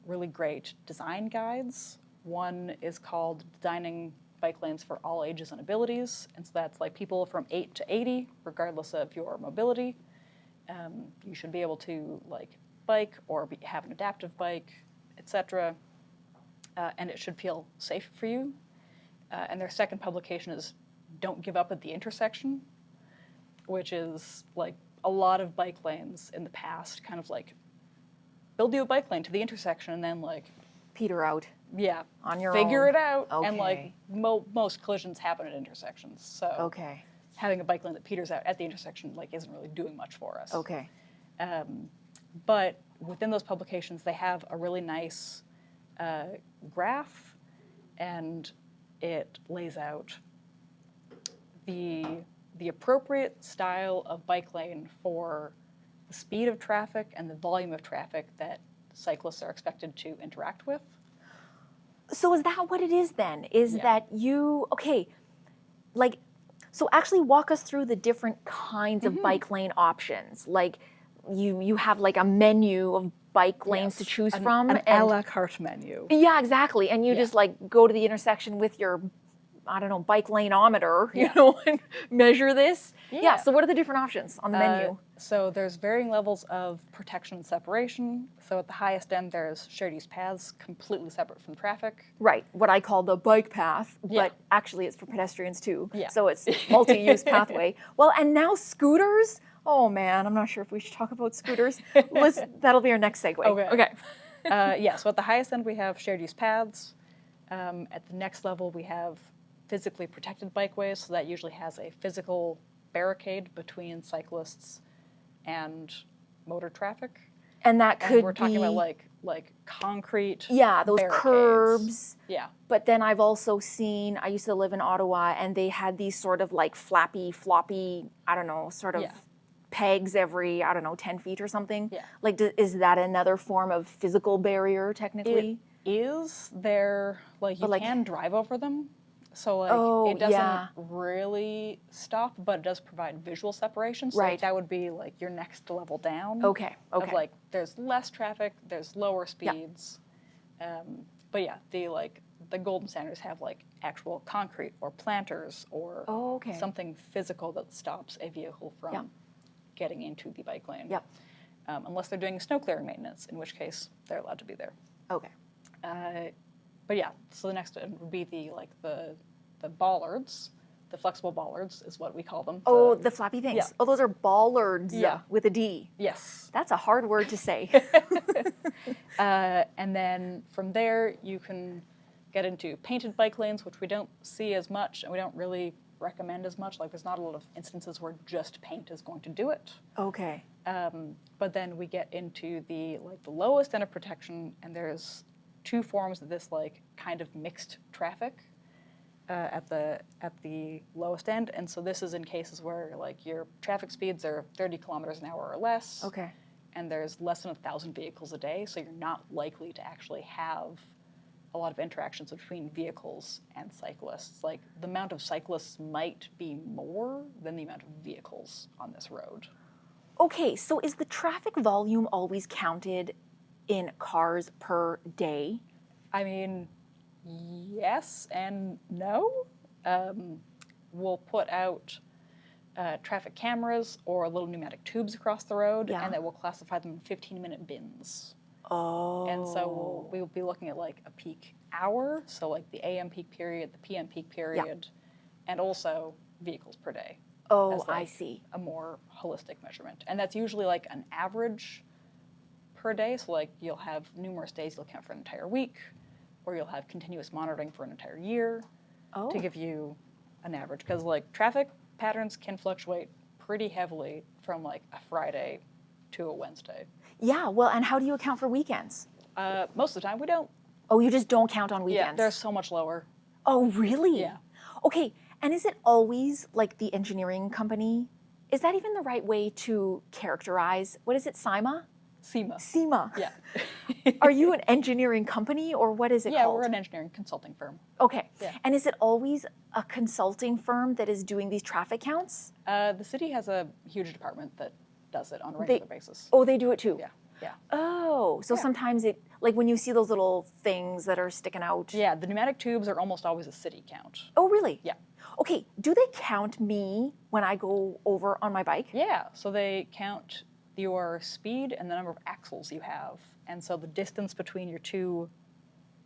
really great design guides. One is called Designing Bike Lanes for All Ages and Abilities, and so that's like people from 8 to 80, regardless of your mobility. You should be able to like bike or have an adaptive bike, etc. And it should feel safe for you. And their second publication is Don't Give Up at the Intersection, which is like a lot of bike lanes in the past kind of like build you a bike lane to the intersection and then like peter out. Yeah, on your figure own. it out. Okay. And like most collisions happen at intersections, so Okay. having a bike lane that peters out at the intersection like isn't really doing much for us. Okay. But within those publications, they have a really nice graph, and it lays out the appropriate style of bike lane for the speed of traffic and the volume of traffic that cyclists are expected to interact with. So is that what it is then? Is Yeah. that okay, like, so actually walk us through the different kinds of bike lane options. Like you have like a menu of bike lanes to choose from. An a la carte menu. Yeah, exactly. And you just like go to the intersection with your, I don't know, bike laneometer, you know, and measure this. Yeah. So what are the different options on the menu? So there's varying levels of protection and separation. So at the highest end, there's shared use paths, completely separate from traffic. Right, what I call the bike path, Yeah. but actually it's for pedestrians too. Yeah. So it's multi-use pathway. Well, and now scooters. Oh man, I'm not sure if we should talk about scooters. That'll be our next segue. Okay. So at the highest end, we have shared use paths. At the next level, we have physically protected bikeways. So that usually has a physical barricade between cyclists and motor traffic. And that could And we're talking be, about like concrete. yeah, those barricades. curbs. Yeah. But then I've also seen, I used to live in Ottawa, and they had these sort of like floppy, I don't know, sort of Yeah. pegs every, I don't know, 10 feet or something. Yeah. Like, is that another form of physical barrier technically? It is there, like you But, like- can drive over them. So like Oh, it doesn't yeah. really stop, but it does provide visual separation. So like, Right. that would be like your next level down. Okay. Of like there's less traffic, there's lower Yeah. speeds. But yeah, the golden standards have like actual concrete or planters or Oh, okay. something physical that stops a vehicle from Yeah. getting into the bike lane. Yep. Unless they're doing snow clearing maintenance, in which case they're allowed to be there. Okay. But yeah, so the next one would be the bollards. The flexible bollards is what we call them. Oh, the flappy things. Yeah. Oh, those are bollards Yeah. with a D. Yes. That's a hard word to say. And then from there, you can get into painted bike lanes, which we don't see as much, and we don't really recommend as much. Like, there's not a lot of instances where just paint is going to do it. Okay. But then we get into the lowest end of protection, and there's two forms of this like kind of mixed traffic at the lowest end. And so this is in cases where like your traffic speeds are 30 kilometers an hour or less. Okay. And there's less than 1,000 vehicles a day, so you're not likely to actually have a lot of interactions between vehicles and cyclists. Like, the amount of cyclists might be more than the amount of vehicles on this road. Okay, so is the traffic volume always counted in cars per day? I mean, yes and no. We'll put out traffic cameras or little pneumatic tubes across the road, Yeah. and then we'll classify them in 15-minute bins. Oh. And so we'll be looking at like a peak hour, so like the AM peak period, the PM peak period, and also vehicles per day. Oh, as, like, I see. A more holistic measurement. And that's usually like an average per day, so like you'll have numerous days you'll count for an entire week, or you'll have continuous monitoring for an entire year Oh. to give you an average. Because like traffic patterns can fluctuate pretty heavily from like a Friday to a Wednesday. Yeah, well, and how do you account for weekends? Most of the time we don't. Oh, you just don't count on weekends? Yeah, they're so much lower. Oh, really? Yeah. Okay, and is it always like the engineering company? Is that even the right way to characterize, what is it, SIMA? SEMA. SEMA. Yeah. Are you an engineering company, or what is it Yeah, called? we're an engineering consulting firm. Okay. Yeah. And is it always a consulting firm that is doing these traffic counts? The city has a huge department that does it on a regular basis. Oh, they do it too? Yeah, yeah. Oh, so Yeah. sometimes it, like when you see those little things that are sticking out. Yeah, the pneumatic tubes are almost always a city count. Oh, really? Yeah. Okay, do they count me when I go over on my bike? Yeah, so they count your speed and the number of axles you have. And so the distance between your two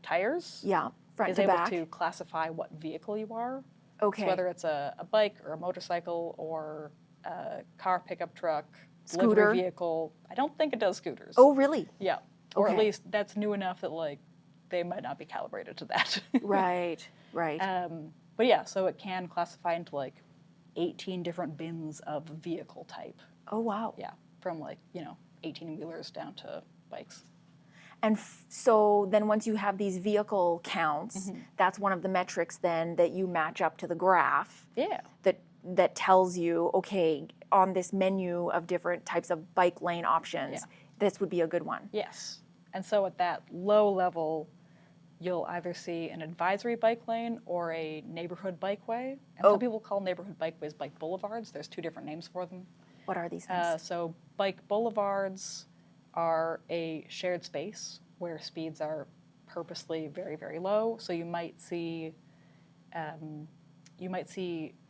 tires Yeah, front is to able back. to classify what vehicle you are. Okay. So whether it's a bike or a motorcycle or a car, pickup truck, Scooter. delivery vehicle. I don't think it does scooters. Oh, really? Yeah. Or at Okay. least that's new enough that like they might not be calibrated to that. Right, right. But yeah, so it can classify into like 18 different bins of vehicle type. Oh, wow. Yeah, from like, 18-wheelers down to bikes. And so then once you have these vehicle counts, that's one of the metrics then that you match up to the graph Yeah. that tells you, okay, on this menu of different types of bike lane options, this would be a good one. Yes. And so at that low level, you'll either see an advisory bike lane or a neighborhood bikeway. And some people call neighborhood bikeways bike boulevards. There's two different names for them. What are these things? So bike boulevards are a shared space where speeds are purposely very, very low. So you might see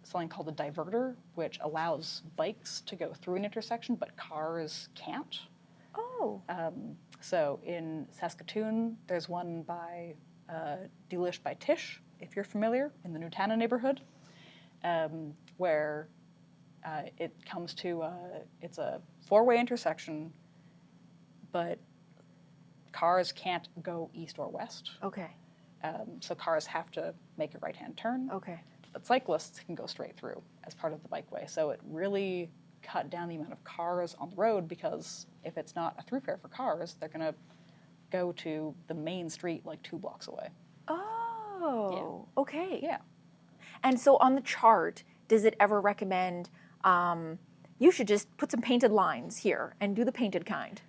something called a diverter, which allows bikes to go through an intersection, but cars can't. Oh. So in Saskatoon, there's one by Delish by Tish, if you're familiar, in the Nutana neighborhood, where it comes to, it's a four-way intersection, but cars can't go east or west. Okay. So cars have to make a right-hand turn. Okay. But cyclists can go straight through as part of the bikeway. So it really cut down the amount of cars on the road, because if it's not a thoroughfare for cars, they're going to go to the main street like 2 blocks away. Oh, okay. Yeah. And so on the chart, does it ever recommend you should just put some painted lines here and do the painted kind?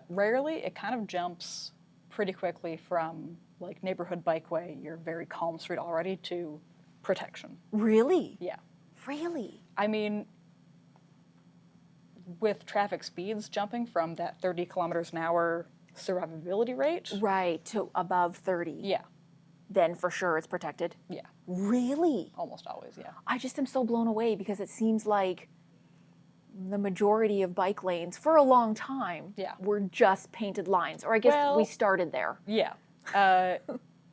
Rarely. It kind of jumps pretty quickly from like neighborhood bikeway, your very calm street already, to protection. Really? Yeah. Really? I mean, with traffic speeds jumping from that 30 kilometers an hour survivability rate. Right, to above 30. Yeah. Then for sure it's protected. Yeah. Really? Almost always, yeah. I just am so blown away because it seems like the majority of bike lanes for a long time were just painted lines. Or I guess we started there. Yeah.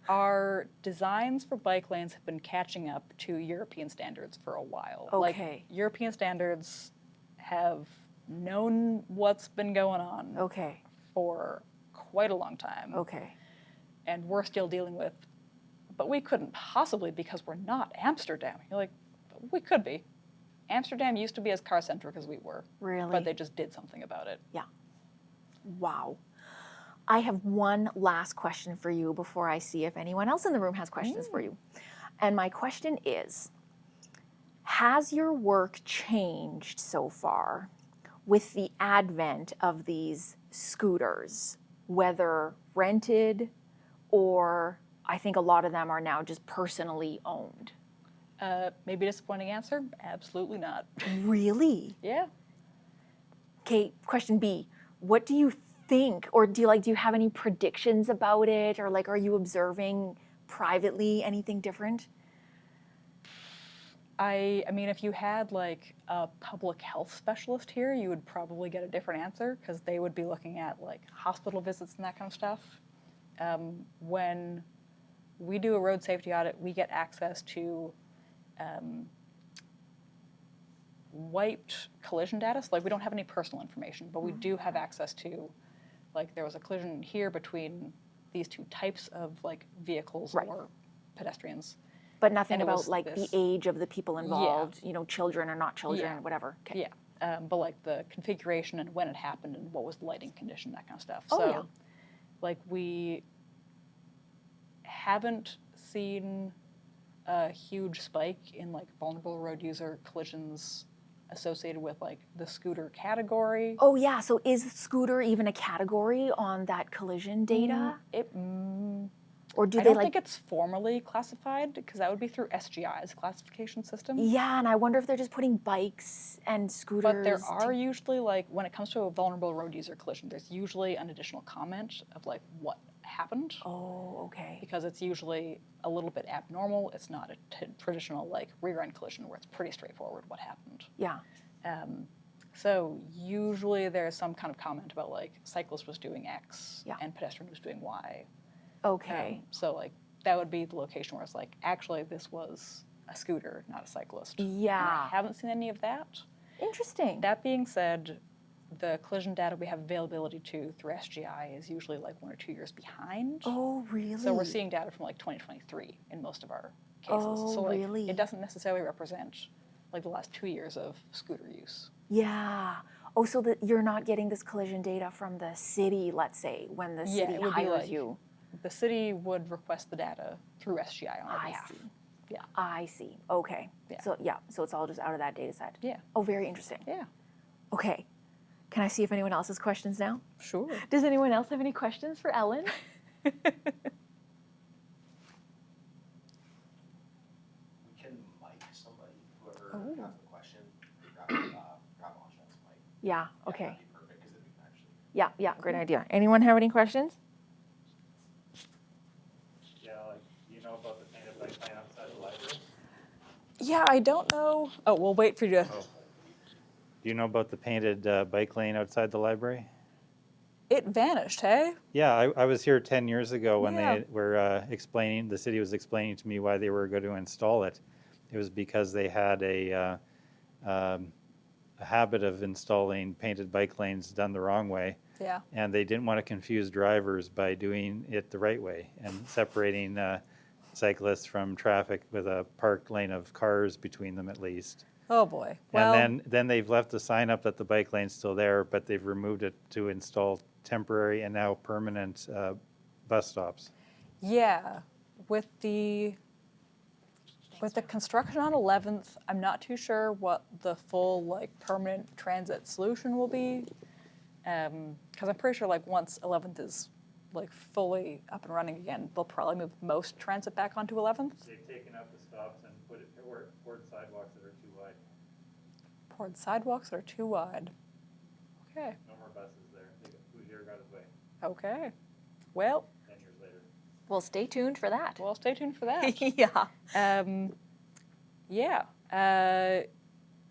Our designs for bike lanes have been catching up to European standards for a while. Okay. Like, European standards have known what's been going on for quite a long time. Okay. And we're still dealing with, but we couldn't possibly because we're not Amsterdam. You're like, we could be. Amsterdam used to be as car-centric as we were. Really? But they just did something about it. Yeah. Wow. I have one last question for you before I see if anyone else in the room has questions for you. And my question is, has your work changed so far with the advent of these scooters, whether rented or I think a lot of them are now just personally owned? Maybe a disappointing answer? Absolutely not. Really? Yeah. Okay, question B. What do you think, or do you have any predictions about it, or like are you observing privately anything different? I mean, if you had like a public health specialist here, you would probably get a different answer because they would be looking at like hospital visits and that kind of stuff. When we do a road safety audit, we get access to wiped collision data. So, like, we don't have any personal information, but we do have access to, like, there was a collision here between these two types of like vehicles or pedestrians. But nothing And it about was like this- the age of the people involved, children or not children, Yeah. whatever. Okay. Yeah, but like the configuration and when it happened and what was the lighting condition, that kind of stuff. Oh, So, yeah. like, we haven't seen a huge spike in like vulnerable road user collisions associated with like the scooter category. Oh yeah, so is scooter even a category on that collision data? Or do I they don't like? think it's formally classified because that would be through SGI's classification system. Yeah, and I wonder if they're just putting bikes and scooters. But there are usually, like, when it comes to a vulnerable road user collision, there's usually an additional comment of like what happened. Oh, okay. Because it's usually a little bit abnormal. It's not a traditional like rear end collision where it's pretty straightforward what happened. Yeah. So usually there's some kind of comment about like cyclist was doing X Yeah. and pedestrian was doing Y. Okay. So like that would be the location where it's like, actually this was a scooter, not a cyclist. And Yeah. I haven't seen any of that. Interesting. That being said, the collision data we have availability to through SGI is usually like 1 or 2 years behind. Oh, really? So we're seeing data from like 2023 in most of our cases. Oh, so like really? it doesn't necessarily represent like the last 2 years of scooter use. Yeah. Oh, so that you're not getting this collision data from the city, let's say, when the city it would be hires like you. the city would request the data through SGI on our I behalf. see. Yeah. I see. Okay. Yeah. So it's all just out of that data set. Yeah. Oh, very interesting. Yeah. Okay. Can I see if anyone else has questions now? Sure. Does anyone else have any questions for Ellen? We can mic somebody, whoever has a question, grab Angèle's mic. Yeah. Okay. That'd be perfect, because then we can actually. Yeah. Great idea. Anyone have any questions? Yeah, like, do you know about the painted bike lane outside the library? Yeah, I don't know. Oh, we'll wait for you to. Do you know about the painted bike lane outside the library? It vanished, hey? Yeah, I was here 10 years ago when Yeah. they were explaining, the city was explaining to me why they were going to install it. It was because they had a habit of installing painted bike lanes done the wrong way. Yeah. And they didn't want to confuse drivers by doing it the right way and separating cyclists from traffic with a parked lane of cars between them at least. Oh boy. Well, And then they've left the sign up that the bike lane's still there, but they've removed it to install temporary and now permanent bus stops. yeah, with the construction on 11th, I'm not too sure what the full like permanent transit solution will be, because I'm pretty sure like once 11th is like fully up and running again, they'll probably move most transit back onto 11th. They've taken out the stops and put it poured sidewalks that are too wide. Poured sidewalks that are too wide. Okay. No more buses there. Poirier got his way Okay. Well, 10 years later. Well, stay tuned for that. well, stay tuned for that. Yeah. Yeah.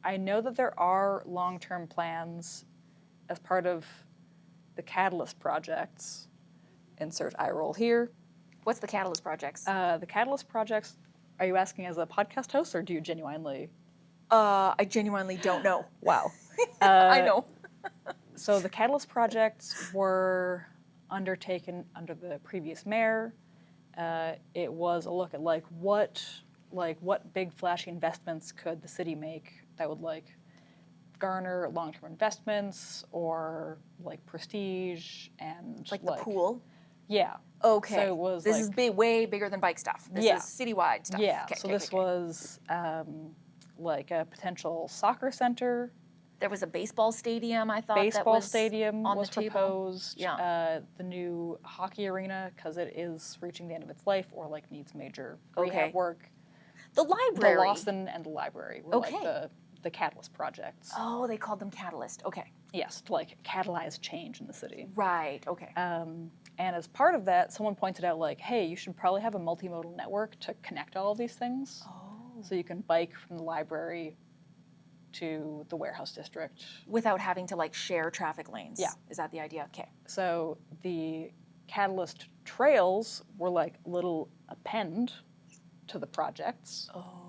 I know that there are long-term plans as part of the Catalyst projects. Insert eye roll here. What's the Catalyst projects? The Catalyst projects, are you asking as a podcast host or do you genuinely? I genuinely don't know. Wow. I know. So the Catalyst projects were undertaken under the previous mayor. It was a look at what big flashy investments could the city make that would like garner long-term investments or like prestige and Like the pool. Yeah. Okay. So it was this like, is way bigger than bike stuff. This Yeah. is citywide stuff. yeah. Okay, So okay, this okay. was like a potential soccer center. There was a baseball stadium. I thought that Baseball was stadium on was the table. proposed. Yeah. The new hockey arena, because it is reaching the end of its life or like needs major Okay. rehab work. The The library. Lawson and the library were Okay. like the catalyst projects. Oh, they called them Catalyst. Okay. Yes, to like catalyze change in the city. Right. Okay. And as part of that, someone pointed out like, hey, you should probably have a multimodal network to connect all of these things. Oh. So you can bike from the library to the warehouse district. Without having to like share traffic lanes. Yeah. Is that the idea? Okay. So the catalyst trails were like little append to the projects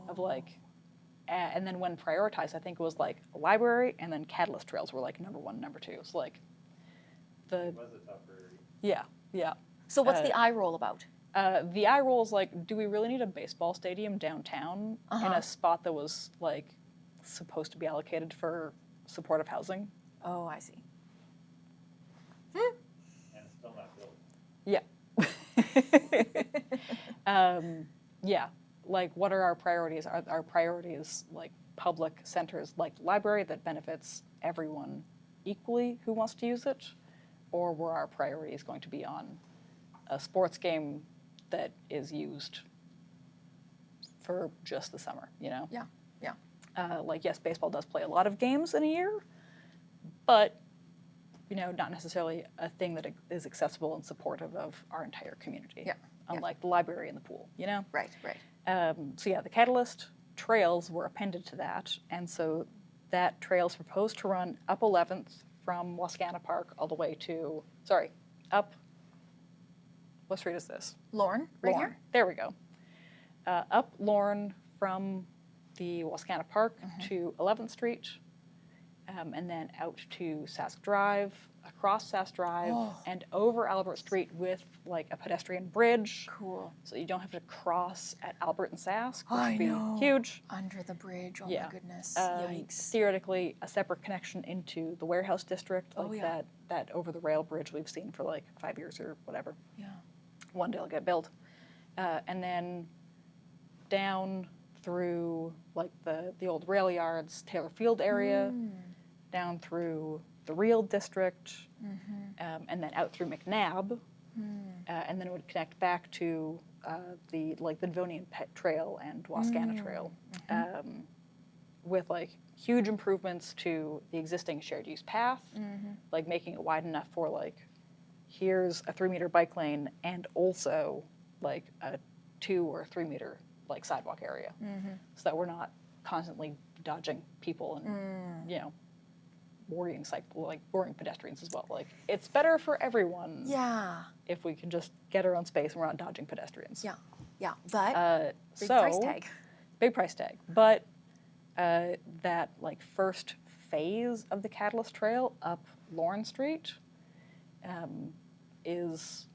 of like, and then when prioritized, I think it was like a library and then catalyst trails were like number 1, number 2. So like It was a top priority. yeah. So what's the eye roll about? The eye roll is like, do we really need a baseball stadium downtown in a spot that was like supposed to be allocated for supportive housing? Oh, I see. And it's still not built. Yeah. Yeah. Like, what are our priorities? Are our priorities like public centers like the library that benefits everyone equally who wants to use it? Or were our priorities going to be on a sports game that is used for just the summer, you know? Yeah. Yeah. Like, yes, baseball does play a lot of games in a year, but, you know, not necessarily a thing that is accessible and supportive of our entire community. Yeah. Unlike the library and the pool, you know? Right. Right. So yeah, the catalyst trails were appended to that, and so that trail is proposed to run up 11th from Wascana Park all the way to, up, what street is this? Lorne, right Lorne. here? There we go. Up Lorne from the Wascana Park to 11th Street, and then out to Sask Drive, across Sask Drive, and over Albert Street with like a pedestrian bridge. Cool. So you don't have to cross at Albert and Sask, which I would be know. huge. Under the bridge, oh Yeah. my goodness, yikes. Theoretically, a separate connection into the warehouse district, like Oh, yeah. that over the rail bridge we've seen for like 5 years or whatever. Yeah. One day it'll get built. And then down through like the old rail yards, Taylor Field area, down through the Real District, and then out through McNabb, and then it would connect back to the Devonian Pet Trail and Wascana Trail, with like huge improvements to the existing shared use path, like making it wide enough for like, here's a 3-meter bike lane and also like a 2 or 3 meter like sidewalk area, so that we're not constantly dodging people and you know, worrying pedestrians as well. Like, it's better for everyone Yeah. if we can just get our own space and we're not dodging pedestrians. Yeah. Yeah. But big So price tag. big price tag. But that like first phase of the Catalyst Trail up Lorne Street is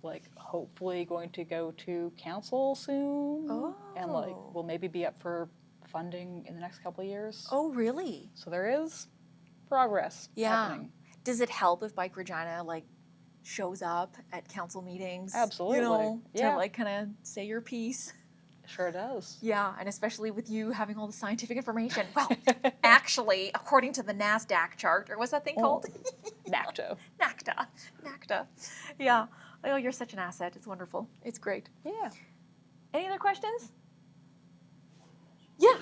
like hopefully going to go to council soon, and like Oh. will maybe be up for funding in the next couple of years. Oh, really? So there is progress Yeah. happening. Does it help if Bike Regina like shows up at council meetings? Absolutely. You know, Yeah. to like kind of say your piece. Sure does. Yeah, and especially with you having all the scientific information. Well, actually, according to the NASDAQ chart, or what's that thing called? NACTO. NACTA. Yeah. Oh, you're such an asset. It's wonderful. It's great. Yeah. Any other questions? Yeah.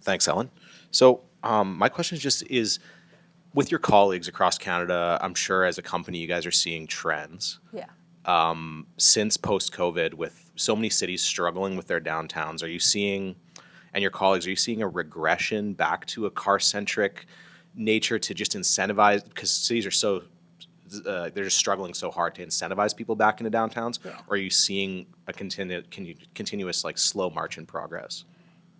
Thanks, Ellen. So my question is, with your colleagues across Canada, I'm sure as a company you guys are seeing trends. Yeah. Since post-COVID, with so many cities struggling with their downtowns, are you seeing, and your colleagues, are you seeing a regression back to a car-centric nature to just incentivize, because cities are so, they're just struggling so hard to incentivize people back into downtowns, or are you seeing a continuous like slow march in progress?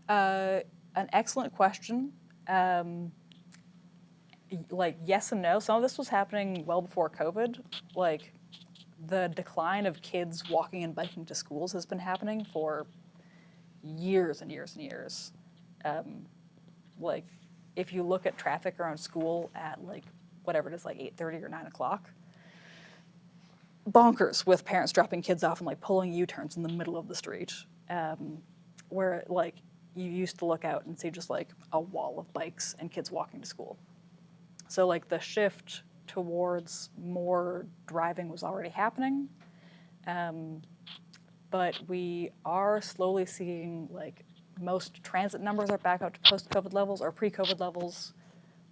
An excellent question. Like, yes and no. Some of this was happening well before COVID. Like, the decline of kids walking and biking to schools has been happening for years and years and years. Like, if you look at traffic around school at like whatever it is, like 8:30 or 9 o'clock, bonkers with parents dropping kids off and like pulling U-turns in the middle of the street, where like you used to look out and see just like a wall of bikes and kids walking to school. So like the shift towards more driving was already happening, but we are slowly seeing like most transit numbers are back up to post-COVID levels or pre-COVID levels.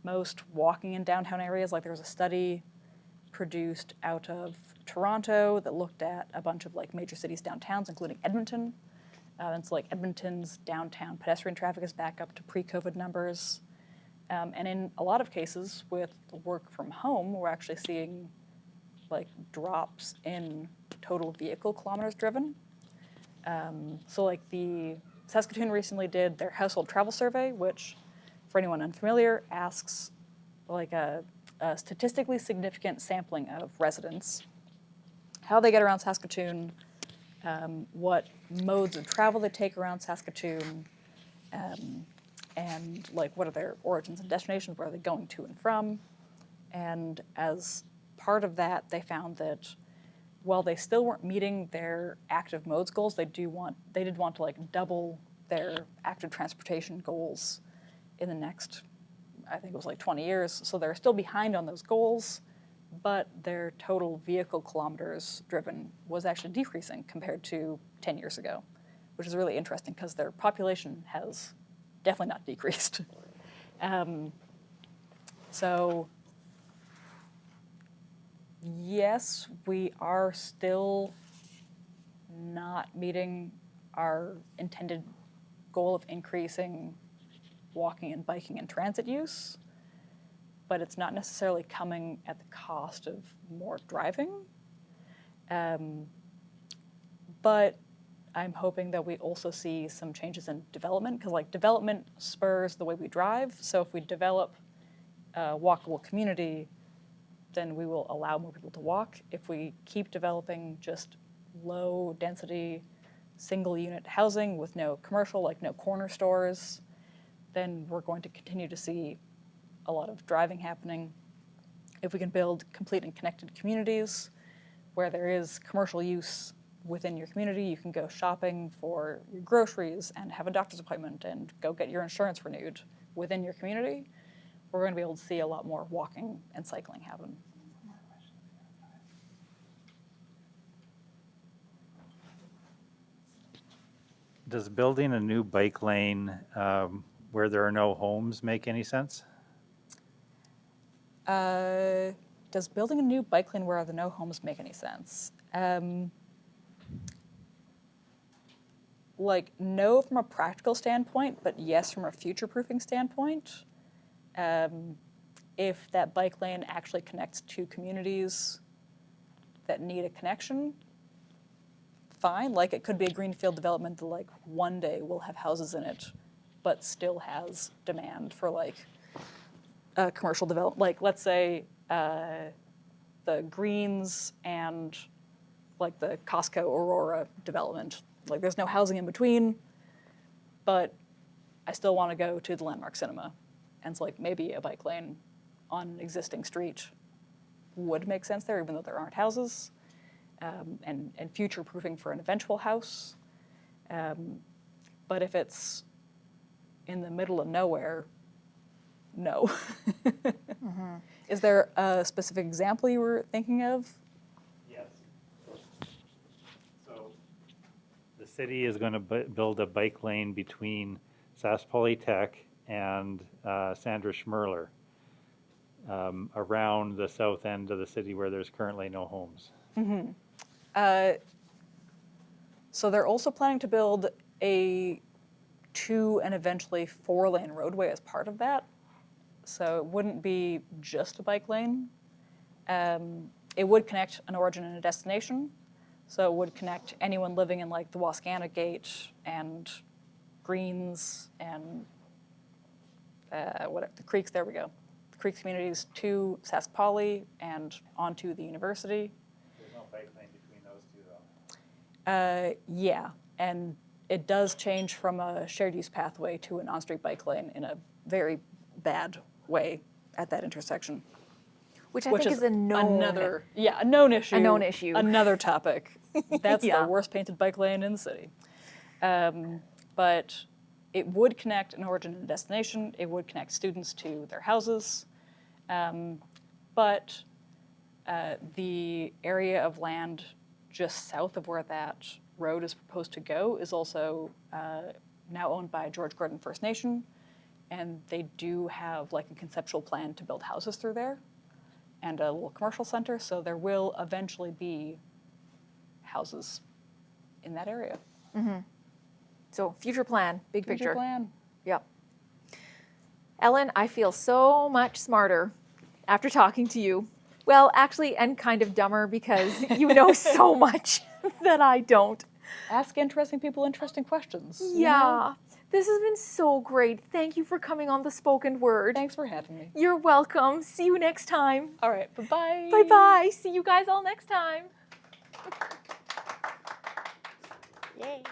Most walking in downtown areas, like there was a study produced out of Toronto that looked at a bunch of like major cities downtowns, including Edmonton. And so like Edmonton's downtown pedestrian traffic is back up to pre-COVID numbers. And in a lot of cases with work from home, we're actually seeing like drops in total vehicle kilometers driven. So like the Saskatoon recently did their household travel survey, which for anyone unfamiliar asks like a statistically significant sampling of residents, how they get around Saskatoon, what modes of travel they take around Saskatoon, and like what are their origins and destinations, where are they going to and from. And as part of that, they found that while they still weren't meeting their active modes goals, they did want to like double their active transportation goals in the next, I think it was like 20 years. So they're still behind on those goals, but their total vehicle kilometers driven was actually decreasing compared to 10 years ago, which is really interesting because their population has definitely not decreased. So yes, we are still not meeting our intended goal of increasing walking and biking and transit use, but it's not necessarily coming at the cost of more driving. But I'm hoping that we also see some changes in development, because like development spurs the way we drive. So if we develop a walkable community, then we will allow more people to walk. If we keep developing just low density, single unit housing with no commercial, like no corner stores, then we're going to continue to see a lot of driving happening. If we can build complete and connected communities where there is commercial use within your community, you can go shopping for your groceries and have a doctor's appointment and go get your insurance renewed within your community, we're going to be able to see a lot more walking and cycling happen. Does building a new bike lane where there are no homes make any sense? Does building a new bike lane where there are no homes make any sense? Like, no from a practical standpoint, but yes from a future-proofing standpoint. If that bike lane actually connects to communities that need a connection, fine. Like, it could be a greenfield development that, like, one day will have houses in it, but still has demand for, like, commercial development. Like, let's say the Greens and, like, the Costco Aurora development. Like, there's no housing in between, but I still want to go to the Landmark Cinema. And so, like, maybe a bike lane on an existing street would make sense there, even though there aren't houses. And future-proofing for an eventual house. But if it's in the middle of nowhere, no. Mm-hmm. Is there a specific example you were thinking of? Yes. So the city is going to build a bike lane between Sask Polytech and Sandra Schmerler around the south end of the city where there's currently no homes. Mm-hmm. So they're also planning to build a 2 and eventually 4-lane roadway as part of that. So it wouldn't be just a bike lane. It would connect an origin and a destination. So it would connect anyone living in like the Wascana Gate and Greens and the Creeks, there we go. The Creeks communities to Sask Poly and onto the university. There's no bike lane between those two though. Yeah, and it does change from a shared use pathway to an on-street bike lane in a very bad way at that intersection. Which I think is a known a known issue. A known issue. Another topic. That's Yeah. the worst painted bike lane in the city. But it would connect an origin and a destination. It would connect students to their houses. But the area of land just south of where that road is proposed to go is also now owned by George Gordon First Nation. And they do have like a conceptual plan to build houses through there and a little commercial center. So there will eventually be houses in that area. Mm-hmm. So future plan, big Future picture. plan. Yep. Ellen, I feel so much smarter after talking to you. Well, actually, and kind of dumber because you know so much that I don't. Ask interesting people interesting questions. you Yeah. know? This has been so great. Thank you for coming on The Spoken Word. Thanks for having me. You're welcome. See you next time. All right. Bye-bye. Bye-bye. See you guys all next time. Yay.